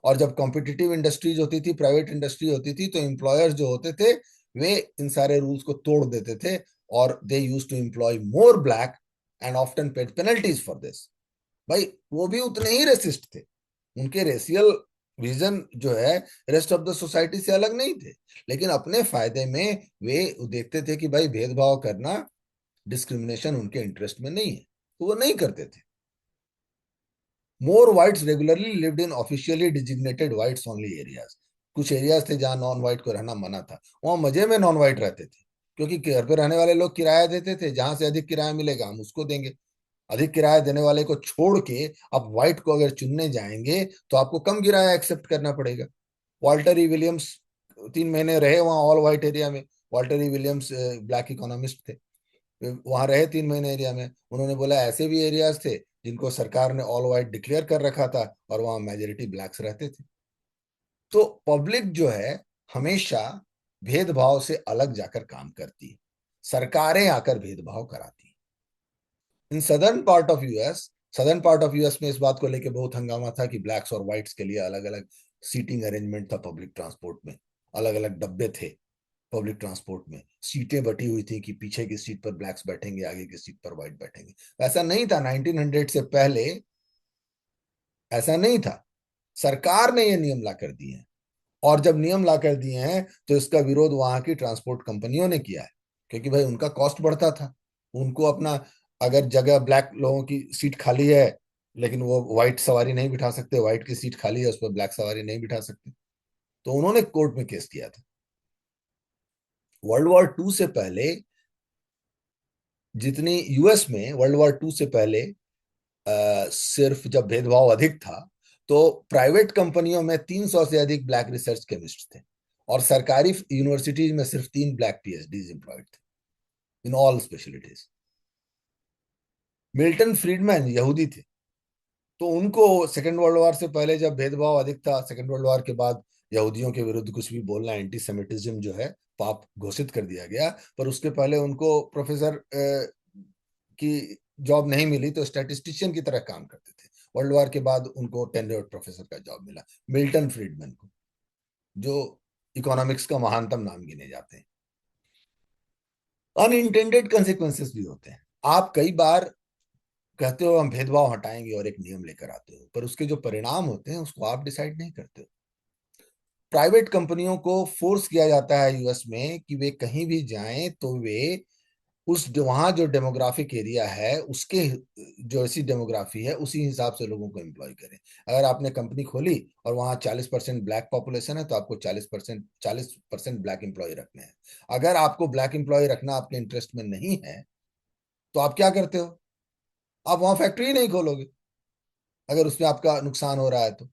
और जब कॉम्पिटिटिव इंडस्ट्रीज होती थी, प्राइवेट इंडस्ट्री होती थी, तो एम्प्लॉयर्स जो होते थे वे इन सारे रूल्स को तोड़ देते थे, और they used to employ more black and often paid penalties for this. भाई वो भी उतने ही रेसिस्ट थे। उनके रेशियल विजन जो है रेस्ट ऑफ द सोसाइटी से अलग नहीं थे, लेकिन अपने फायदे में वे देखते थे कि भाई भेदभाव करना, डिस्क्रिमिनेशन उनके इंटरेस्ट में नहीं है, तो वो नहीं करते थे। More whites regularly lived in officially designated whites only areas. कुछ एरियाज थे जहां नॉन वाइट को रहना मना था, वहां मजे में नॉन वाइट रहते थे, क्योंकि घर पे रहने वाले लोग किराया देते थे, जहां से अधिक किराया मिलेगा हम उसको देंगे। अधिक किराया देने वाले को छोड़ के आप व्हाइट को अगर चुनने जाएंगे तो आपको कम किराया एक्सेप्ट करना पड़ेगा। वाल्टर ई विलियम्स 3 महीने रहे वहां ऑल व्हाइट एरिया में। वाल्टर ई विलियम्स ब्लैक इकोनॉमिस्ट थे, वहां रहे 3 महीने एरिया में। उन्होंने बोला ऐसे भी एरियाज थे जिनको सरकार ने ऑल व्हाइट डिक्लेयर कर रखा था, और वहां मेजोरिटी ब्लैक्स रहते थे। तो पब्लिक जो है हमेशा भेदभाव से अलग जाकर काम करती है, सरकारें आकर भेदभाव कराती हैं। In southern part of US, southern part of US में इस बात को लेकर बहुत हंगामा था कि ब्लैक्स और व्हाइट्स के लिए अलग अलग सीटिंग अरेंजमेंट था पब्लिक ट्रांसपोर्ट में। अलग अलग डब्बे थे पब्लिक ट्रांसपोर्ट में, सीटें बटी हुई थी कि पीछे की सीट पर ब्लैक्स बैठेंगे, आगे की सीट पर व्हाइट बैठेंगे। ऐसा नहीं था 1900 से पहले, ऐसा नहीं था। सरकार ने ये नियम ला कर दिए हैं, और जब नियम ला कर दिए हैं तो इसका विरोध वहां की ट्रांसपोर्ट कंपनियों ने किया है, क्योंकि भाई उनका कॉस्ट बढ़ता था। उनको अपना, अगर जगह ब्लैक लोगों की सीट खाली है लेकिन वो व्हाइट सवारी नहीं बिठा सकते, व्हाइट की सीट खाली है उस पर ब्लैक सवारी नहीं बिठा सकते, तो उन्होंने कोर्ट में केस किया था। वर्ल्ड वॉर 2 से पहले, जितनी यूएस में वर्ल्ड वॉर 2 से पहले सिर्फ जब भेदभाव अधिक था, तो प्राइवेट कंपनियों में 300 से अधिक ब्लैक रिसर्च केमिस्ट थे, और सरकारी यूनिवर्सिटीज में सिर्फ 3 ब्लैक पीएचडी एम्प्लॉयड थे in all specialities. Milton Friedman यहूदी थे, तो उनको सेकेंड वर्ल्ड वॉर से पहले जब भेदभाव अधिक था, सेकेंड वर्ल्ड वॉर के बाद यहूदियों के विरुद्ध कुछ भी बोलना, एंटीसेमिटिज्म जो है पाप घोषित कर दिया गया। पर उसके पहले उनको प्रोफेसर की जॉब नहीं मिली, तो स्टैटिस्टिशियन की तरह काम करते थे। वर्ल्ड वॉर के बाद उनको टेन्योर्ड प्रोफेसर का जॉब मिला, मिल्टन फ्रीडमैन को, जो इकोनॉमिक्स का महानतम नाम गिने जाते हैं। अनइंटेंडेड कंसिक्वेंसेस भी होते हैं। आप कई बार कहते हो हम भेदभाव हटाएंगे और एक नियम लेकर आते हो, पर उसके जो परिणाम होते हैं उसको आप डिसाइड नहीं करते हो। प्राइवेट कंपनियों को फोर्स किया जाता है यूएस में कि वे कहीं भी जाएं तो वे उस वहां जो डेमोग्राफिक एरिया है उसके जो ऐसी डेमोग्राफी है उसी हिसाब से लोगों को एम्प्लॉय करें। अगर आपने कंपनी खोली और वहां 40% ब्लैक पॉपुलेशन है तो आपको 40% ब्लैक एम्प्लॉय रखने हैं। अगर आपको ब्लैक एम्प्लॉय रखना आपके इंटरेस्ट में नहीं है तो आप क्या करते हो? आप वहां फैक्ट्री ही नहीं खोलोगे अगर उसमें आपका नुकसान हो रहा है तो।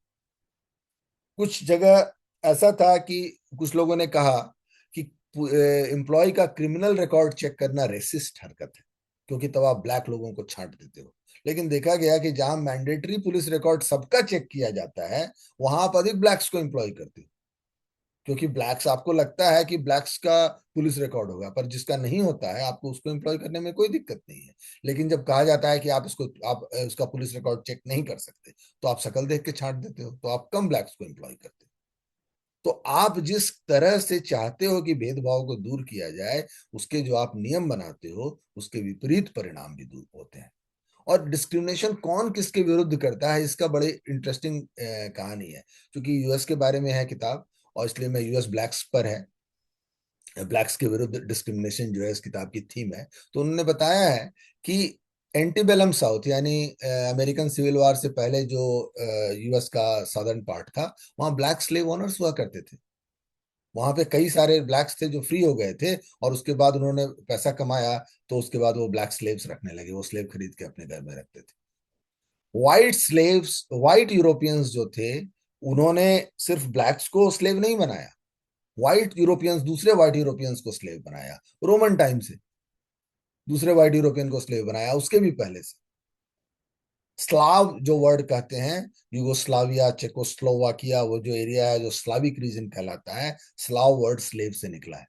कुछ जगह ऐसा था कि कुछ लोगों ने कहा कि एम्प्लॉय का क्रिमिनल रिकॉर्ड चेक करना रेसिस्ट हरकत है, क्योंकि तब आप ब्लैक लोगों को छांट देते हो। लेकिन देखा गया कि जहां मैंडेटरी पुलिस रिकॉर्ड सबका चेक किया जाता है वहां आप अधिक ब्लैक्स को एम्प्लॉय करते हो, क्योंकि ब्लैक्स आपको लगता है कि ब्लैक्स का पुलिस रिकॉर्ड होगा, पर जिसका नहीं होता है आपको उसको एम्प्लॉय करने में कोई दिक्कत नहीं है। लेकिन जब कहा जाता है कि आप उसका पुलिस रिकॉर्ड चेक नहीं कर सकते तो आप शक्ल देख के छांट देते हो, तो आप कम ब्लैक्स को एम्प्लॉय करते हो। तो आप जिस तरह से चाहते हो कि भेदभाव को दूर किया जाए, उसके जो आप नियम बनाते हो उसके विपरीत परिणाम भी दूर होते हैं। और डिस्क्रिमिनेशन कौन किसके विरुद्ध करता है इसका बड़े इंटरेस्टिंग कहानी है। क्योंकि यूएस के बारे में है किताब, और इसलिए मैं यूएस ब्लैक्स पर है, ब्लैक्स के विरुद्ध डिस्क्रिमिनेशन जो है इस किताब की थीम है। तो उन्होंने बताया है कि एंटीबेलम साउथ यानी अमेरिकन सिविल वॉर से पहले जो यूएस का सदर्न पार्ट था, वहां ब्लैक स्लेव ओनर्स हुआ करते थे। वहां पे कई सारे ब्लैक्स थे जो फ्री हो गए थे, और उसके बाद उन्होंने पैसा कमाया तो उसके बाद वो ब्लैक स्लेव्स रखने लगे, वो स्लेव खरीद के अपने घर में रखते थे। व्हाइट यूरोपियंस जो थे उन्होंने सिर्फ ब्लैक्स को स्लेव नहीं बनाया, व्हाइट यूरोपियंस दूसरे व्हाइट यूरोपियंस को स्लेव बनाया। रोमन टाइम से दूसरे व्हाइट यूरोपियन को स्लेव बनाया, उसके भी पहले से। स्लाव जो वर्ड कहते हैं, यूगोस्लाविया, चेकोस्लोवाकिया, वो जो एरिया है जो स्लाविक रीजन कहलाता है, स्लाव वर्ड स्लेव से निकला है।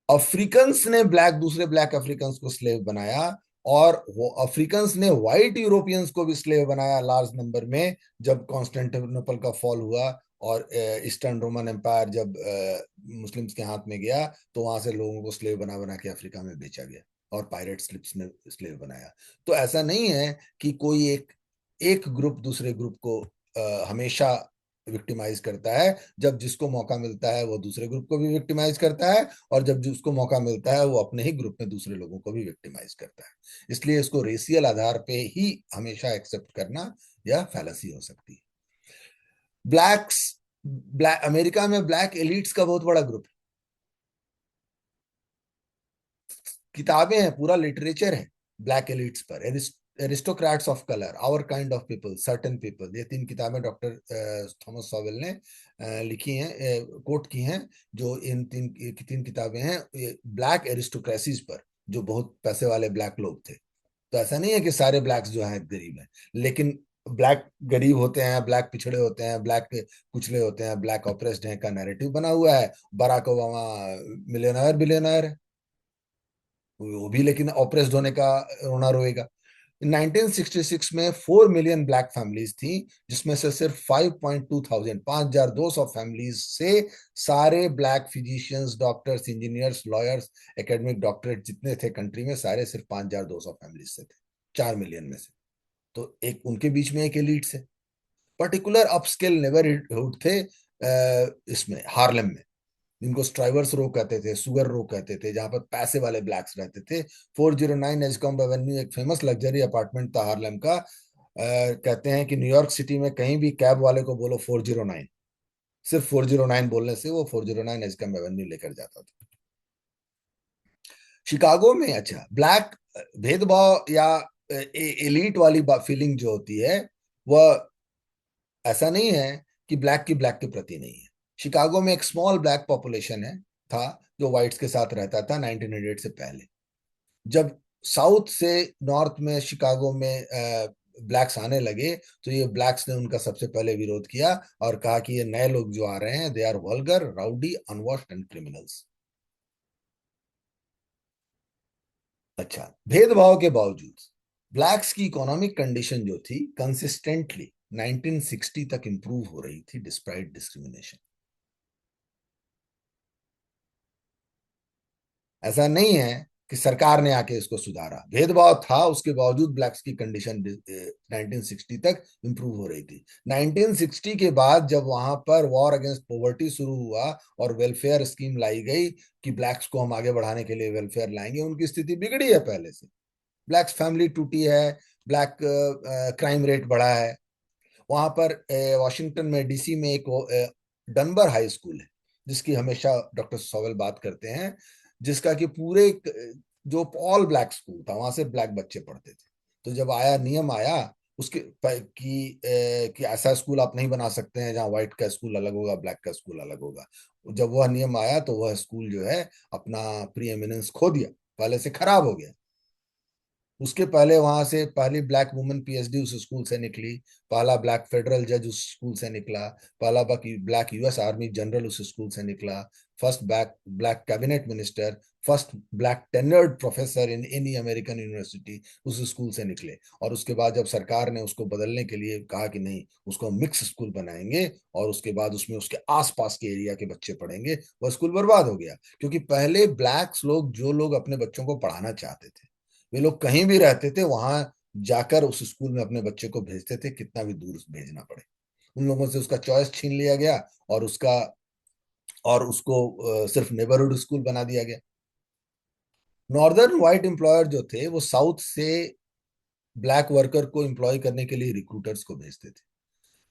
अफ्रीकन्स ने दूसरे ब्लैक अफ्रीकन्स को स्लेव बनाया, और वो अफ्रीकन्स ने व्हाइट यूरोपियंस को भी स्लेव बनाया लार्ज नंबर में, जब कॉन्स्टेंटिनोपल का फॉल हुआ और ईस्टर्न रोमन एम्पायर जब मुस्लिम्स के हाथ में गया, तो वहां से लोगों को स्लेव बना बना के अफ्रीका में बेचा गया, और पायरेट स्लिप्स ने स्लेव बनाया। तो ऐसा नहीं है कि कोई एक एक ग्रुप दूसरे ग्रुप को हमेशा विक्टिमाइज करता है। जब जिसको मौका मिलता है वो दूसरे ग्रुप को भी विक्टिमाइज करता है, और जब जिसको मौका मिलता है वो अपने ही ग्रुप में दूसरे लोगों को भी विक्टिमाइज करता है। इसलिए इसको रेशियल आधार पे ही हमेशा एक्सेप्ट करना यह फैलेसी हो सकती है। ब्लैक्स ब्लैक अमेरिका में ब्लैक एलिट्स का बहुत बड़ा ग्रुप है, किताबें हैं, पूरा लिटरेचर है ब्लैक एलिट्स पर। Aristocrats of colour, our kind of people, certain people, ये 3 किताबें डॉक्टर थॉमस सॉवेल ने लिखी हैं, कोट की हैं। जो इन 3 किताबें हैं ब्लैक एरिस्टोक्रेसीज पर, जो बहुत पैसे वाले ब्लैक लोग थे। तो ऐसा नहीं है कि सारे ब्लैक्स जो हैं गरीब हैं, लेकिन ब्लैक गरीब होते हैं, ब्लैक पिछड़े होते हैं, ब्लैक कुचले होते हैं, ब्लैक ऑप्रेस्ड हैं का नैरेटिव बना हुआ है। बराक ओबामा मिलियनर बिलियनर, वो भी लेकिन ऑप्रेस्ड होने का रोना रोएगा। 1966 में 4 मिलियन ब्लैक फैमिलीज थी, जिसमें से सिर्फ 5,200 फैमिलीज से सारे black physicians, doctors, engineers, lawyers, academic doctorate जितने थे कंट्री में, सारे सिर्फ 5,200 फैमिलीज से थे 4 मिलियन में से। तो एक उनके बीच में एक एलिट से पर्टिकुलर अपस्केल नेबरहुड थे इसमें हार्लेम में, जिनको स्ट्राइवर्स रो कहते थे, सुगर रो कहते थे, जहां पर पैसे वाले ब्लैक्स रहते थे। 409 एजकॉम्ब एवेन्यू एक फेमस लग्जरी अपार्टमेंट था हार्लेम का। कहते हैं कि न्यूयॉर्क सिटी में कहीं भी कैब वाले को बोलो 409, सिर्फ 409 बोलने से वो 409 एजकॉम्ब एवेन्यू लेकर जाता था। शिकागो में अच्छा ब्लैक भेदभाव या एलीट वाली फीलिंग जो होती है, वह ऐसा नहीं है कि ब्लैक की ब्लैक के प्रति नहीं है। शिकागो में एक स्मॉल ब्लैक पॉपुलेशन है था जो व्हाइट्स के साथ रहता था 1908 से पहले। जब साउथ से नॉर्थ में शिकागो में ब्लैक्स आने लगे, तो ये ब्लैक्स ने उनका सबसे पहले विरोध किया और कहा कि ये नए लोग जो आ रहे हैं they are vulgar, rowdy, unwashed and criminals. अच्छा, भेदभाव के बावजूद ब्लैक्स की इकोनॉमिक कंडीशन जो थी कंसिस्टेंटली 1960 तक इंप्रूव हो रही थी डिस्पाइट डिस्क्रिमिनेशन। ऐसा नहीं है कि सरकार ने आके इसको सुधारा। भेदभाव था, उसके बावजूद ब्लैक्स की कंडीशन 1960 तक इंप्रूव हो रही थी। 1960 के बाद जब वहां पर वॉर अगेंस्ट पॉवर्टी शुरू हुआ और वेलफेयर स्कीम लाई गई कि ब्लैक्स को हम आगे बढ़ाने के लिए वेलफेयर लाएंगे, उनकी स्थिति बिगड़ी है पहले से। ब्लैक्स फैमिली टूटी है, ब्लैक क्राइम रेट बढ़ा है। वहां पर वॉशिंगटन में, डीसी में एक डनबर हाई स्कूल है, जिसकी हमेशा डॉक्टर सोवेल बात करते हैं, जिसका कि पूरे जो ऑल ब्लैक स्कूल था, वहां से ब्लैक बच्चे पढ़ते थे। तो जब आया, नियम आया उसके कि ऐसा स्कूल आप नहीं बना सकते हैं जहां व्हाइट का स्कूल अलग होगा, ब्लैक का स्कूल अलग होगा। जब वह नियम आया तो वह स्कूल जो है अपना प्री एमिनेंस खो दिया, पहले से खराब हो गया। उसके पहले वहां से पहली ब्लैक वुमेन पीएचडी उस स्कूल से निकली, पहला ब्लैक फेडरल जज उस स्कूल से निकला, पहला ब्लैक यूएस आर्मी जनरल उस स्कूल से निकला, first black black cabinet minister, first black tenured professor in any American university उस स्कूल से निकले। और उसके बाद जब सरकार ने उसको बदलने के लिए कहा कि नहीं, उसको मिक्स स्कूल बनाएंगे और उसके बाद उसमें उसके आसपास के एरिया के बच्चे पढ़ेंगे, वह स्कूल बर्बाद हो गया। क्योंकि पहले ब्लैक्स लोग, जो लोग अपने बच्चों को पढ़ाना चाहते थे, वे लोग कहीं भी रहते थे, वहां जाकर उस स्कूल में अपने बच्चे को भेजते थे, कितना भी दूर भेजना पड़े। उन लोगों से उसका चॉइस छीन लिया गया और उसको सिर्फ नेबरहुड स्कूल बना दिया गया। नॉर्दर्न व्हाइट एम्प्लॉयर जो थे वो साउथ से ब्लैक वर्कर को एम्प्लॉय करने के लिए रिक्रूटर्स को भेजते थे।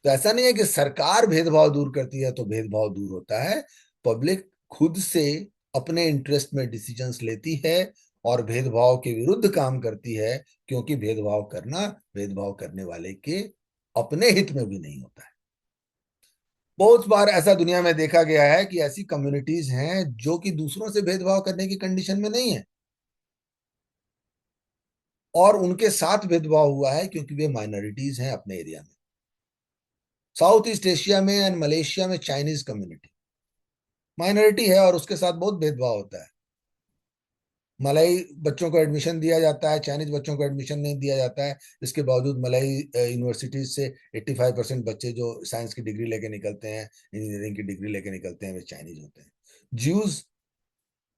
तो ऐसा नहीं है कि सरकार भेदभाव दूर करती है तो भेदभाव दूर होता है। पब्लिक खुद से अपने इंटरेस्ट में डिसीजंस लेती है और भेदभाव के विरुद्ध काम करती है, क्योंकि भेदभाव करना भेदभाव करने वाले के अपने हित में भी नहीं होता है। बहुत बार ऐसा दुनिया में देखा गया है कि ऐसी कम्युनिटीज हैं जो कि दूसरों से भेदभाव करने की कंडीशन में नहीं है, और उनके साथ भेदभाव हुआ है क्योंकि वे माइनॉरिटीज हैं अपने एरिया में। साउथ ईस्ट एशिया में एंड मलेशिया में चाइनीज कम्युनिटी माइनॉरिटी है और उसके साथ बहुत भेदभाव होता है। मलाई बच्चों को एडमिशन दिया जाता है, चाइनीज बच्चों को एडमिशन नहीं दिया जाता है। इसके बावजूद मलाई यूनिवर्सिटीज से 85% बच्चे जो साइंस की डिग्री लेके निकलते हैं, इंजीनियरिंग की डिग्री लेके निकलते हैं, वे चाइनीज होते हैं। ज्यूज,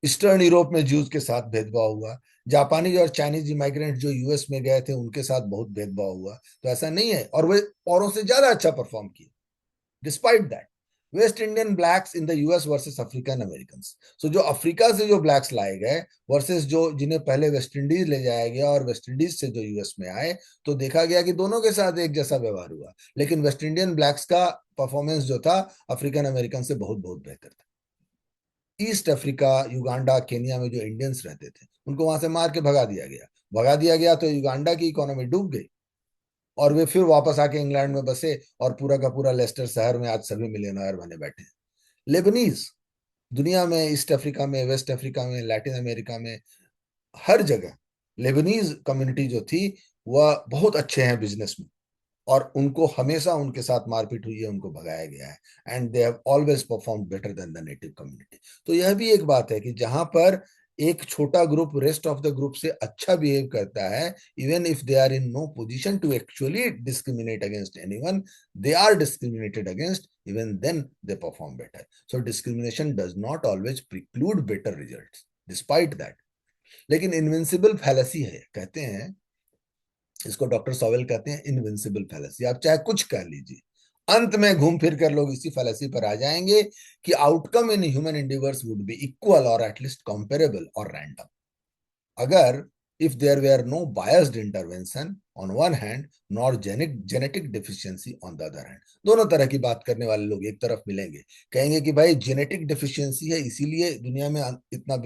ईस्टर्न यूरोप में ज्यूज के साथ भेदभाव हुआ। जापानीज और चाइनीज इमाइग्रेंट जो यूएस में गए थे, उनके साथ बहुत भेदभाव हुआ। तो ऐसा नहीं है, और वे औरों से ज्यादा अच्छा परफॉर्म किए despite that. West Indian blacks in the US versus African American. सो जो अफ्रीका से जो ब्लैक्स लाए गए वर्सेस जो जिन्हें पहले वेस्ट इंडीज ले जाया गया और वेस्ट इंडीज से जो यूएस में आए, तो देखा गया कि दोनों के साथ एक जैसा व्यवहार हुआ। लेकिन वेस्ट इंडियन ब्लैक्स का परफॉर्मेंस जो था अफ्रीकन अमेरिकन से बहुत बहुत बेहतर था। ईस्ट अफ्रीका, युगांडा, केनिया में जो इंडियंस रहते थे, उनको वहां से मार के भगा दिया गया तो युगांडा की इकोनॉमी डूब गई, और वे फिर वापस आके इंग्लैंड में बसे, और पूरा का पूरा लेस्टर शहर में आज सभी मिलियनर बने बैठे हैं। लेबनीज, दुनिया में ईस्ट अफ्रीका में, वेस्ट अफ्रीका में, लैटिन अमेरिका में, हर जगह लेबनीज कम्युनिटी जो थी वह बहुत अच्छे हैं बिजनेस में, और उनको हमेशा उनके साथ मारपीट हुई है, उनको भगाया गया है, and they have always perform better than the native community. तो यह भी एक बात है कि जहां पर एक छोटा group rest of the group से अच्छा बिहेव करता है, even if they are in no position to actually discriminate against anyone, they are discriminated against, even then they perform better. So discrimination does not always preclude better results despite that. लेकिन invincible fallacy है, कहते हैं इसको, doctor shovel कहते हैं invincible fallacy. आप चाहे कुछ कह लीजिए, अंत में घूम फिर कर लोग इसी फैलेसी पर आ जाएंगे कि outcome in human endeavours would be equal और एटलीस्ट कंपेरेबल और रैंडम, अगर if there were no biased intervention on one hand nor genetic deficiency on the other hand। दोनों तरह की बात करने वाले लोग एक तरफ मिलेंगे, कहेंगे कि भाई जेनेटिक डिफिशियंसी है, इसीलिए दुनिया में इतना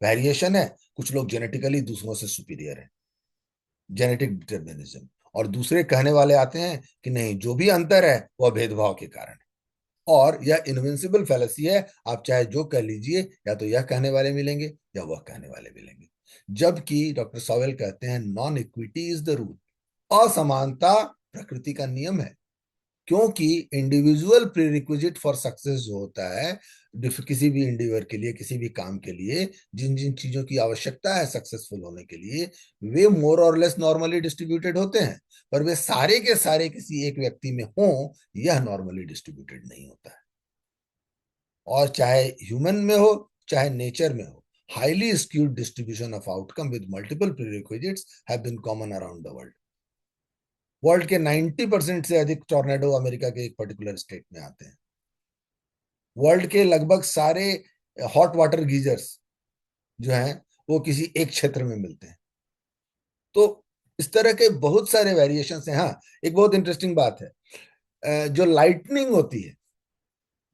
वेरिएशन है, कुछ लोग जेनेटिकली दूसरों से सुपीरियर है, जेनेटिक डिटर्मिनिज्म। और दूसरे कहने वाले आते हैं कि नहीं, जो भी अंतर है वह भेदभाव के कारण है, और यह इनविंसिबल फैलेसी है। आप चाहे जो कह लीजिए, या तो यह कहने वाले मिलेंगे या वह कहने वाले मिलेंगे। जबकि डॉक्टर सॉवेल कहते हैं non equity is the rule, असमानता प्रकृति का नियम है। क्योंकि इंडिविजुअल प्रीरिक्विजिट फॉर सक्सेस जो होता है, किसी भी इंडिविजुअल के लिए, किसी भी काम के लिए जिन जिन चीजों की आवश्यकता है सक्सेसफुल होने के लिए, वे मोर और लेस नॉर्मली डिस्ट्रीब्यूटेड होते हैं, पर वे सारे के सारे किसी एक व्यक्ति में हों, यह नॉर्मली डिस्ट्रीब्यूटेड नहीं होता है। और चाहे ह्यूमन में हो, चाहे नेचर में हो, highly skewed distribution of outcome with multiple prerequisites have been common around the world. World के 90% से अधिक टॉर्नेडो अमेरिका के एक पर्टिकुलर स्टेट में आते हैं। वर्ल्ड के लगभग सारे हॉट वाटर गीजर्स जो हैं वो किसी एक क्षेत्र में मिलते हैं। तो इस तरह के बहुत सारे वेरिएशंस हैं। हाँ, एक बहुत इंटरेस्टिंग बात है, जो लाइटनिंग होती है,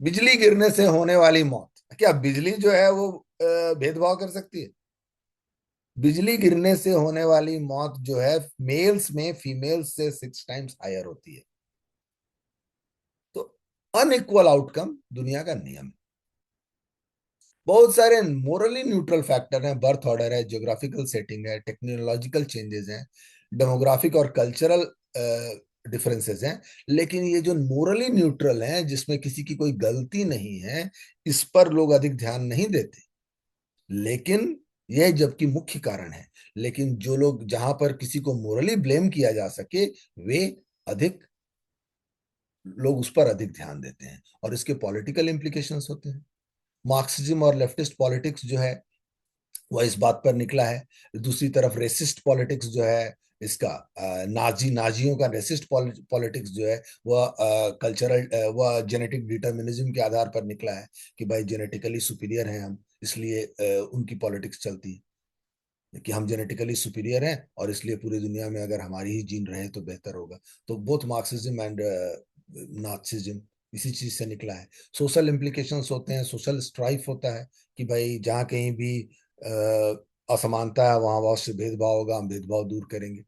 बिजली गिरने से होने वाली मौत, क्या बिजली जो है वो भेदभाव कर सकती है? बिजली गिरने से होने वाली मौत जो है मेल्स में फीमेल्स से 6 टाइम्स हायर होती है। तो अनइक्वल आउटकम दुनिया का नियम है। बहुत सारे मोरली न्यूट्रल फैक्टर हैं, बर्थ ऑर्डर है, ज्योग्राफिकल सेटिंग है, टेक्नोलॉजिकल चेंजेस हैं, डेमोग्राफिक और कल्चरल डिफरेंसेस हैं। लेकिन ये जो मोरली न्यूट्रल हैं, जिसमें किसी की कोई गलती नहीं है, इस पर लोग अधिक ध्यान नहीं देते। लेकिन यह जबकि मुख्य कारण है। लेकिन जो लोग, जहां पर किसी को मोरली ब्लेम किया जा सके, वे अधिक लोग उस पर अधिक ध्यान देते हैं, और इसके पॉलिटिकल इंप्लीकेशंस होते हैं। मार्क्सिज्म और लेफ्टिस्ट पॉलिटिक्स जो है वह इस बात पर निकला है। दूसरी तरफ रेसिस्ट पॉलिटिक्स जो है, इसका नाजियों का रेसिस्ट पॉलिटिक्स जो है वह कल्चरल, वह जेनेटिक डिटर्मिनिज्म के आधार पर निकला है कि भाई जेनेटिकली सुपीरियर हैं हम, इसलिए उनकी पॉलिटिक्स चलती है कि हम जेनेटिकली सुपीरियर हैं और इसलिए पूरी दुनिया में अगर हमारी ही जीन रहे तो बेहतर होगा। तो बोथ मार्क्सिज्म एंड नाथसिज्म इसी चीज से निकला है। सोशल इम्प्लीकेशंस होते हैं, सोशल स्ट्राइफ होता है कि भाई जहाँ कहीं भी असमानता है वहां बहुत से भेदभाव होगा, हम भेदभाव दूर करेंगे।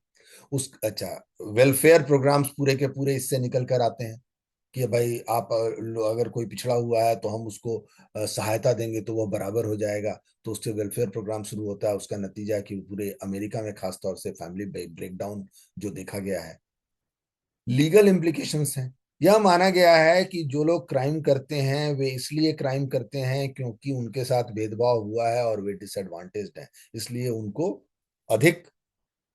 उस अच्छा, वेलफेयर प्रोग्राम्स पूरे के पूरे इससे निकल कर आते हैं कि भाई आप अगर कोई पिछड़ा हुआ है तो हम उसको सहायता देंगे तो वह बराबर हो जाएगा। तो उससे वेलफेयर प्रोग्राम शुरू होता है। उसका नतीजा है कि पूरे अमेरिका में खासतौर से फैमिली ब्रेकडाउन जो देखा गया है। लीगल इम्प्लीकेशंस हैं। यह माना गया है कि जो लोग क्राइम करते हैं वे इसलिए क्राइम करते हैं क्योंकि उनके साथ भेदभाव हुआ है और वे डिसएडवांटेज्ड हैं, इसलिए उनको अधिक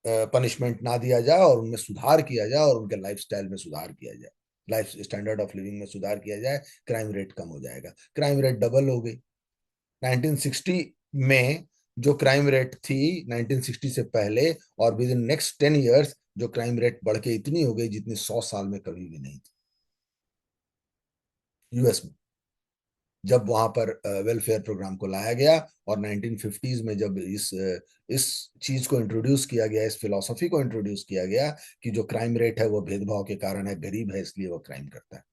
पनिशमेंट ना दिया जाए और उनमें सुधार किया जाए और उनके लाइफस्टाइल में सुधार किया जाए, लाइफ स्टैंडर्ड ऑफ लिविंग में सुधार किया जाए। क्राइम रेट कम हो जाएगा। क्राइम रेट डबल हो गई 1960 में। जो क्राइम रेट थी 1960 से पहले, और विद इन नेक्स्ट 10 ईयर्स जो क्राइम रेट बढ़ के इतनी हो गई जितनी 100 साल में कभी भी नहीं थी यूएस में, जब वहां पर वेलफेयर प्रोग्राम को लाया गया। और 1950s में जब इस चीज को इंट्रोड्यूस किया गया, इस फिलॉसफी को इंट्रोड्यूस किया गया कि जो क्राइम रेट है वो भेदभाव के कारण है, गरीब है इसलिए वो क्राइम करता है।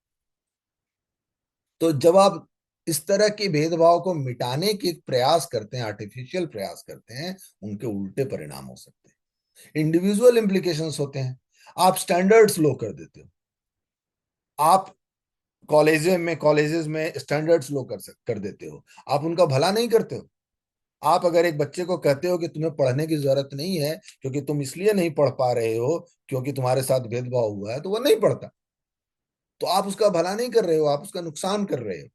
तो जब आप इस तरह के भेदभाव को मिटाने के प्रयास करते हैं, आर्टिफिशियल प्रयास करते हैं, उनके उल्टे परिणाम हो सकते हैं। इंडिविजुअल इंप्लीकेशंस होते हैं। आप स्टैंडर्ड्स लो कर देते हो। आप कॉलेजेस में स्टैंडर्ड्स लो कर देते हो। आप उनका भला नहीं करते हो। आप अगर एक बच्चे को कहते हो कि तुम्हें पढ़ने की जरूरत नहीं है क्योंकि तुम इसलिए नहीं पढ़ पा रहे हो क्योंकि तुम्हारे साथ भेदभाव हुआ है, तो वो नहीं पढ़ता। तो आप उसका भला नहीं कर रहे हो, आप उसका नुकसान कर रहे हो।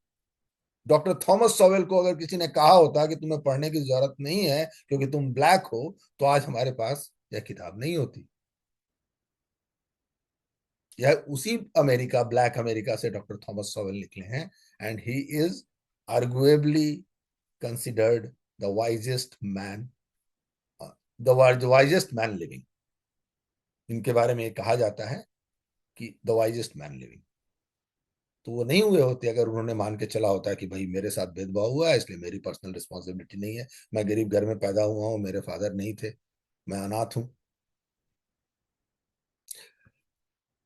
डॉक्टर थॉमस सॉवेल को अगर किसी ने कहा होता कि तुम्हें पढ़ने की जरूरत नहीं है क्योंकि तुम ब्लैक हो, तो आज हमारे पास यह किताब नहीं होती। यह उसी अमेरिका, ब्लैक अमेरिका से डॉक्टर थॉमस सॉवेल निकले हैं। And he is arguably considered the wisest man, the wisest man living. इनके बारे में कहा जाता है कि द वाइजेस्ट मैन लिविंग। तो वो नहीं हुए होते अगर उन्होंने मान के चला होता है कि भाई मेरे साथ भेदभाव हुआ है इसलिए मेरी पर्सनल रिस्पॉन्सिबिलिटी नहीं है, मैं गरीब घर में पैदा हुआ हूं, मेरे फादर नहीं थे, मैं अनाथ हूं।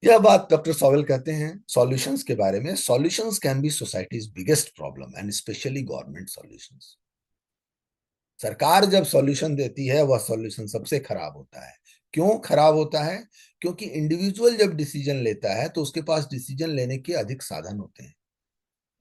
यह बात डॉक्टर सॉवेल कहते हैं सॉल्यूशंस के बारे में। Solutions can be societies biggest problem and specially government solutions. सरकार जब सॉल्यूशन देती है वह सॉल्यूशन सबसे खराब होता है। क्यों खराब होता है? क्योंकि इंडिविजुअल जब डिसीजन लेता है तो उसके पास डिसीजन लेने के अधिक साधन होते हैं।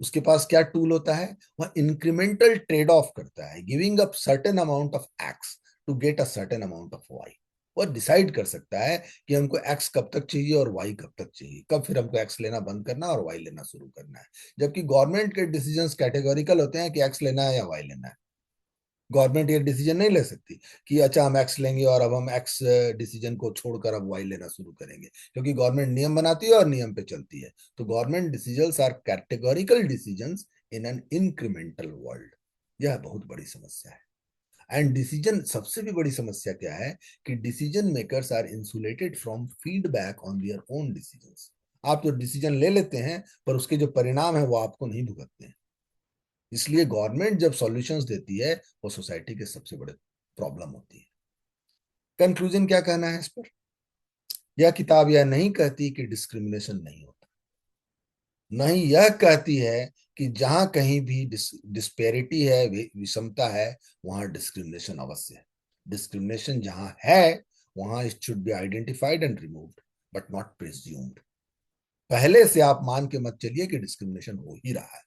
उसके पास क्या टूल होता है? वह इंक्रीमेंटल ट्रेड ऑफ करता है, giving up certain amount of X to get a certain amount of Y. वह डिसाइड कर सकता है कि हमको एक्स कब तक चाहिए और वाई कब तक चाहिए, कब फिर हमको एक्स लेना बंद करना और वाई लेना शुरू करना है। जबकि गवर्नमेंट के डिसीजंस कैटेगोरिकल होते हैं कि एक्स लेना है या वाई लेना है। गवर्नमेंट ये डिसीजन नहीं ले सकती कि अच्छा हम एक्स लेंगे और अब हम एक्स डिसीजन को छोड़कर अब वाई लेना शुरू करेंगे, क्योंकि गवर्नमेंट नियम बनाती है और नियम पे चलती है। तो government decisions are categorical decisions in an incremental world. यह बहुत बड़ी समस्या है। एंड डिसीजन, सबसे भी बड़ी समस्या क्या है कि decision makers are insulated from feedback on their own decisions. आप जो डिसीजन ले लेते हैं पर उसके जो परिणाम है वो आपको नहीं भुगतते हैं। इसलिए गवर्नमेंट जब सॉल्यूशंस देती है वो सोसाइटी के सबसे बड़े प्रॉब्लम होती है। कंक्लूजन क्या कहना है इस पर? यह किताब यह नहीं कहती कि डिस्क्रिमिनेशन नहीं होता, नहीं यह कहती है कि जहां कहीं भी डिस्पेरिटी है, विषमता है, वहां डिस्क्रिमिनेशन अवश्य है। डिस्क्रिमिनेशन जहां है वहां it should be identified and removed, but not presumed. पहले से आप मान के मत चलिए कि डिस्क्रिमिनेशन हो ही रहा है।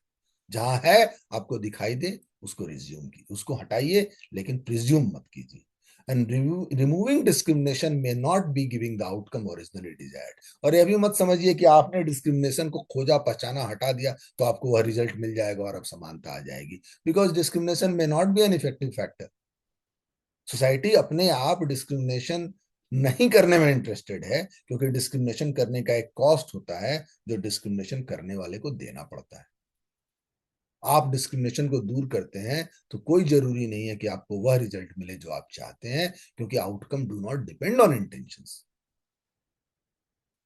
जहां है आपको दिखाई दे उसको रिज्यूम की, उसको हटाइए, लेकिन प्रिज्यूम मत कीजिए। And removing discrimination may not be giving the outcome originally desired. और ये भी मत समझिए कि आपने डिस्क्रिमिनेशन को खोजा, पहचाना, हटा दिया तो आपको वह रिजल्ट मिल जाएगा और अब समानता आ जाएगी। Because discrimination may not be an effective factor. Society अपने आप डिस्क्रिमिनेशन नहीं करने में इंटरेस्टेड है, क्योंकि डिस्क्रिमिनेशन करने का एक कॉस्ट होता है जो डिस्क्रिमिनेशन करने वाले को देना पड़ता है। आप डिस्क्रिमिनेशन को दूर करते हैं तो कोई जरूरी नहीं है कि आपको वह रिजल्ट मिले जो आप चाहते हैं, क्योंकि outcome do not depend on intentions.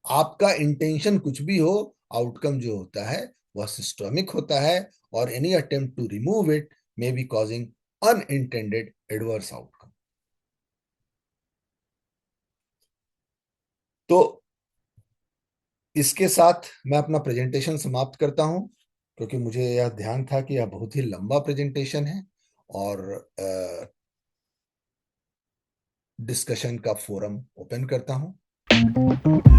आपका इंटेंशन कुछ भी हो, आउटकम जो होता है वह सिस्टमिक होता है, और any attempt to remove it may be causing unintended adverse outcome. तो इसके साथ मैं अपना प्रेजेंटेशन समाप्त करता हूं, क्योंकि मुझे यह ध्यान था कि यह बहुत ही लंबा प्रेजेंटेशन है और डिस्कशन का फोरम ओपन करता हूं।